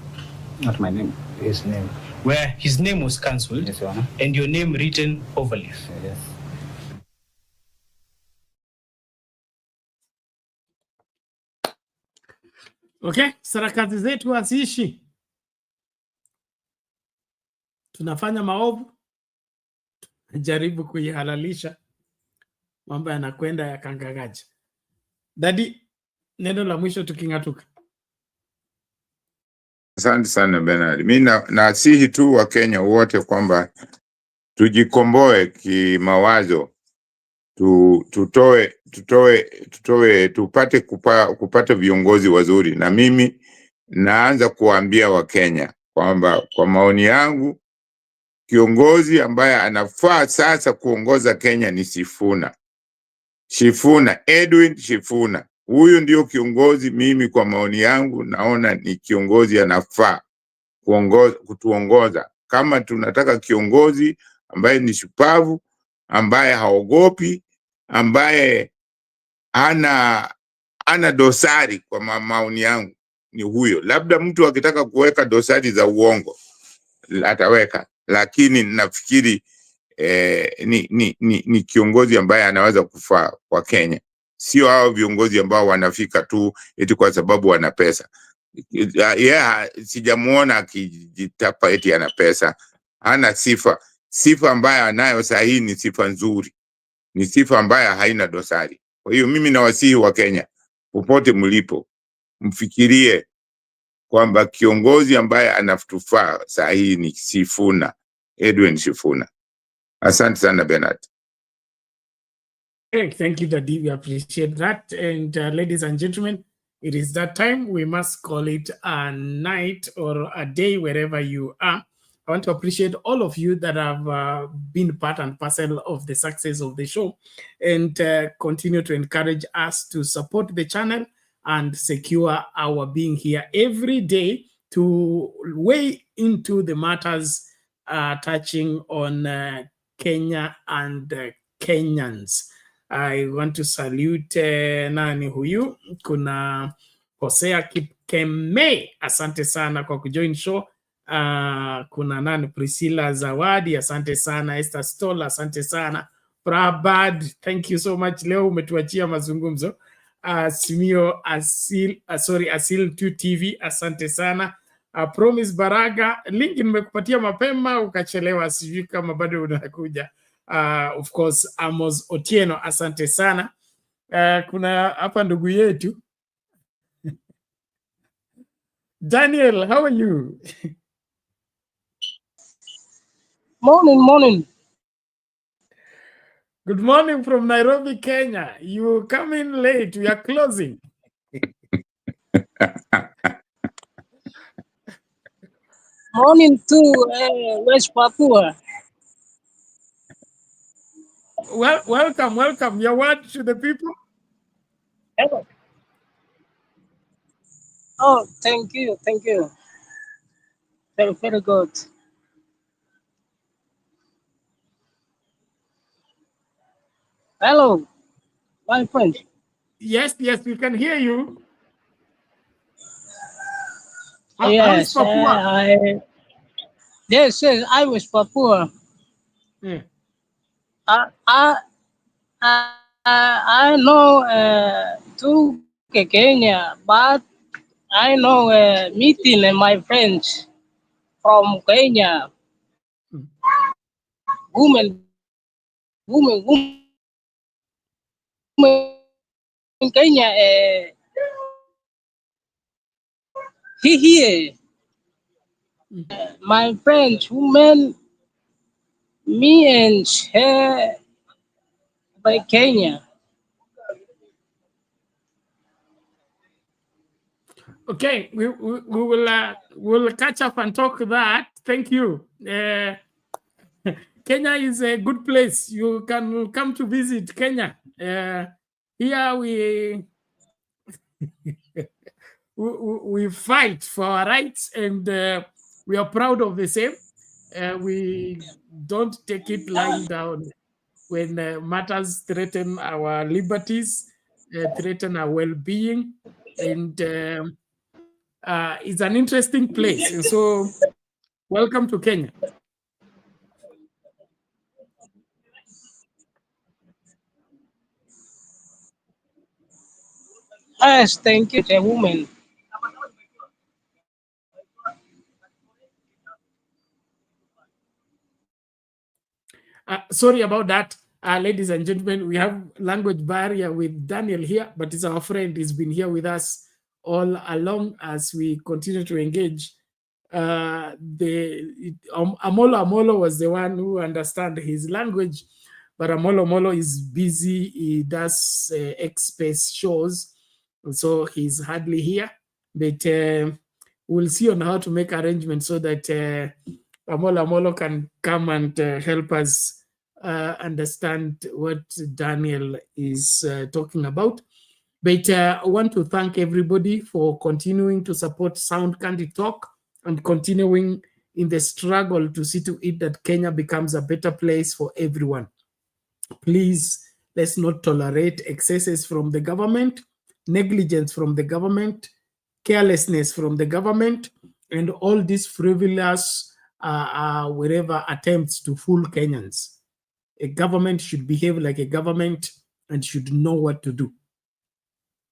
Not my name. His name. Where his name was cancelled, Yes, Your and your name written overleaf. Yes. Okay, sarakati zetu haziishi. Tunafanya maovu, jaribu kuihalalisha, mambo yanakwenda ya kangagaja. Daddy, neno la mwisho tukingatuka. Asante sana Bernard. Mimi nasihi tu wa Kenya wote kwamba tujikomboe kimawazo, tupate kupata viongozi wazuri. Na mimi naanza kuambia wa Kenya kwamba kwa maoni yangu kiongozi ambaye anafaa sasa kuongoza Kenya ni Edwin Sifuna. Huyu ndio kiongozi mimi kwa maoni yangu naona ni kiongozi anafaa kutuongoza. Kama tunataka kiongozi ambaye ni shupavu, ambaye haogopi, ambaye ana dosari, kwa maoni yangu ni huyo. Labda mtu akitaka kuweka dosari za uongo ataweka, lakini nafikiri ni kiongozi ambaye anaweza kufaa kwa Kenya. Sio hao viongozi ambao wanafika tu eti kwa sababu wana pesa. Sijamuona akijitapa eti ana pesa. Ana sifa. Sifa ambayo anayo sahihi ni sifa nzuri. Ni sifa ambayo haina dosari. Kwa hiyo mimi nawasihi wa Kenya, popote mlipo, mfikirie kwamba kiongozi ambaye anatufaa sahihi ni Sifuna, Edwin Sifuna. Asante sana Bernard. Hey, thank you, Daddy. We appreciate that. And ladies and gentlemen, it is that time. We must call it a night or a day wherever you are. I want to appreciate all of you that have been part and parcel of the success of the show, and continue to encourage us to support the channel and secure our being here every day to weigh into the matters touching on Kenya and Kenyans. I want to salute nani huyu, kuna Hosea Kipkeme, asante sana kwa kujoin show. Kuna nani, Priscilla Zawadi, asante sana. Esther Stoll, asante sana. Prabad, thank you so much, leo umetuachia mazungumzo. Simio Asil 2 TV, asante sana. Promise Baraga, link nimekupatia mapema ukachelewa, sijui kama bado unakuja. Of course, Amos Otieno, asante sana. Kuna hapa ndugu yetu Daniel, how are you? Morning. Good morning from Nairobi, Kenya. You come in late, we are closing. Morning to West Papua. Well, welcome. Your word to the people. Hello. Oh, thank you. Very good. Hello, my friend. Yes, we can hear you. Yes, yes, I was Papua. Yeah. I know to Kenya, but I know meeting my friends from Kenya. Women in Kenya. He here. My friends, women, me and her by Kenya. Okay, we'll catch up and talk that. Thank you. Kenya is a good place. You can come to visit Kenya. Here we fight for our rights, and we are proud of the same. We don't take it lying down when matters threaten our liberties, threaten our well-being, and it's an interesting place. And so, welcome to Kenya. Yes, thank you, the woman. Sorry about that, ladies and gentlemen. We have language barrier with Daniel here, but he's our friend. He's been here with us all along as we continue to engage. Amolo was the one who understands his language, but Amolo is busy. He does X-Space shows, so he's hardly here. But we'll see on how to make arrangements so that Amolo can come and help us understand what Daniel is talking about. But I want to thank everybody for continuing to support Sound Candy Talk and continuing in the struggle to see to it that Kenya becomes a better place for everyone. Please, let's not tolerate excesses from the government, negligence from the government, carelessness from the government, and all these frivolous whatever attempts to fool Kenyans. A government should behave like a government and should know what to do.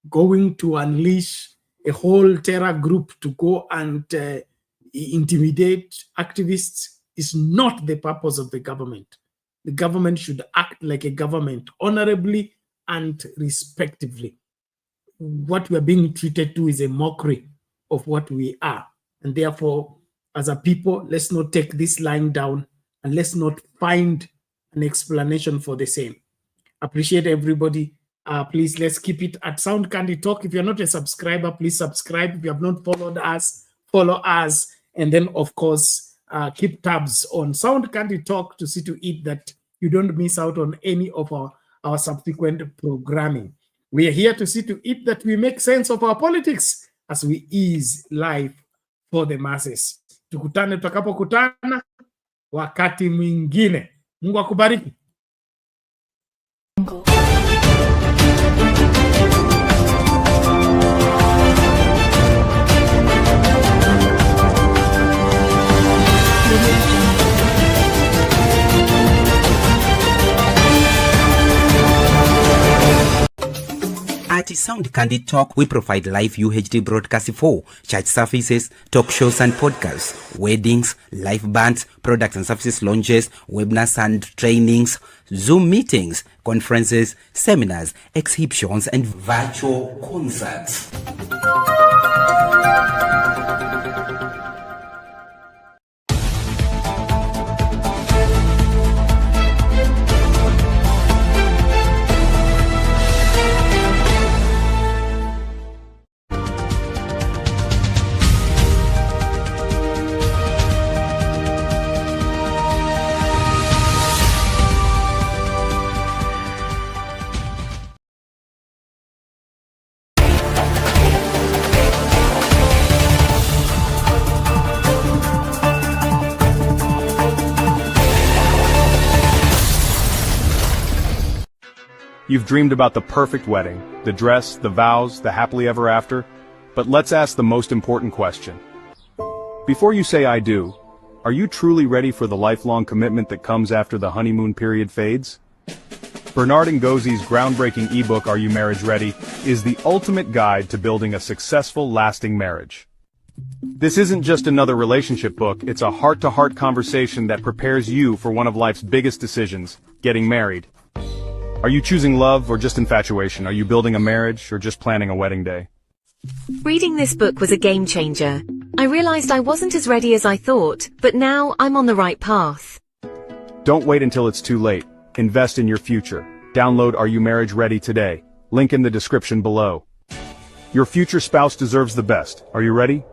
Going to unleash a whole terror group to go and intimidate activists is not the purpose of the government. The government should act like a government, honorably and respectively. What we're being treated to is a mockery of what we are. And therefore, as a people, let's not take this lying down and let's not find an explanation for the same. Appreciate everybody. Please, let's keep it at Sound Candy Talk. If you're not a subscriber, please subscribe. If you have not followed us, follow us. And then, of course, keep tabs on Sound Candy Talk to see to it that you don't miss out on any of our subsequent programming. We are here to see to it that we make sense of our politics as we ease life for the masses. Tukutane tutakapokutana wakati mwingine. Mungu akubariki. At Sound Candy Talk, we provide live UHD broadcasting for church services, talk shows and podcasts, weddings, live bands, products and services launches, webinars and trainings, Zoom meetings, conferences, seminars, exhibitions, and virtual concerts. You've dreamed about the perfect wedding, the dress, the vows, the happily ever after. But let's ask the most important question. Before you say I do, are you truly ready for the lifelong commitment that comes after the honeymoon period fades? Bernard Ngozie's groundbreaking ebook Are You Marriage Ready is the ultimate guide to building a successful, lasting marriage. This isn't just another relationship book, it's a heart-to-heart conversation that prepares you for one of life's biggest decisions, getting married. Are you choosing love or just infatuation? Are you building a marriage or just planning a wedding day? Reading this book was a game changer. I realized I wasn't as ready as I thought, but now I'm on the right path. Don't wait until it's too late. Invest in your future. Download Are You Marriage Ready today. Link in the description below. Your future spouse deserves the best. Are you ready?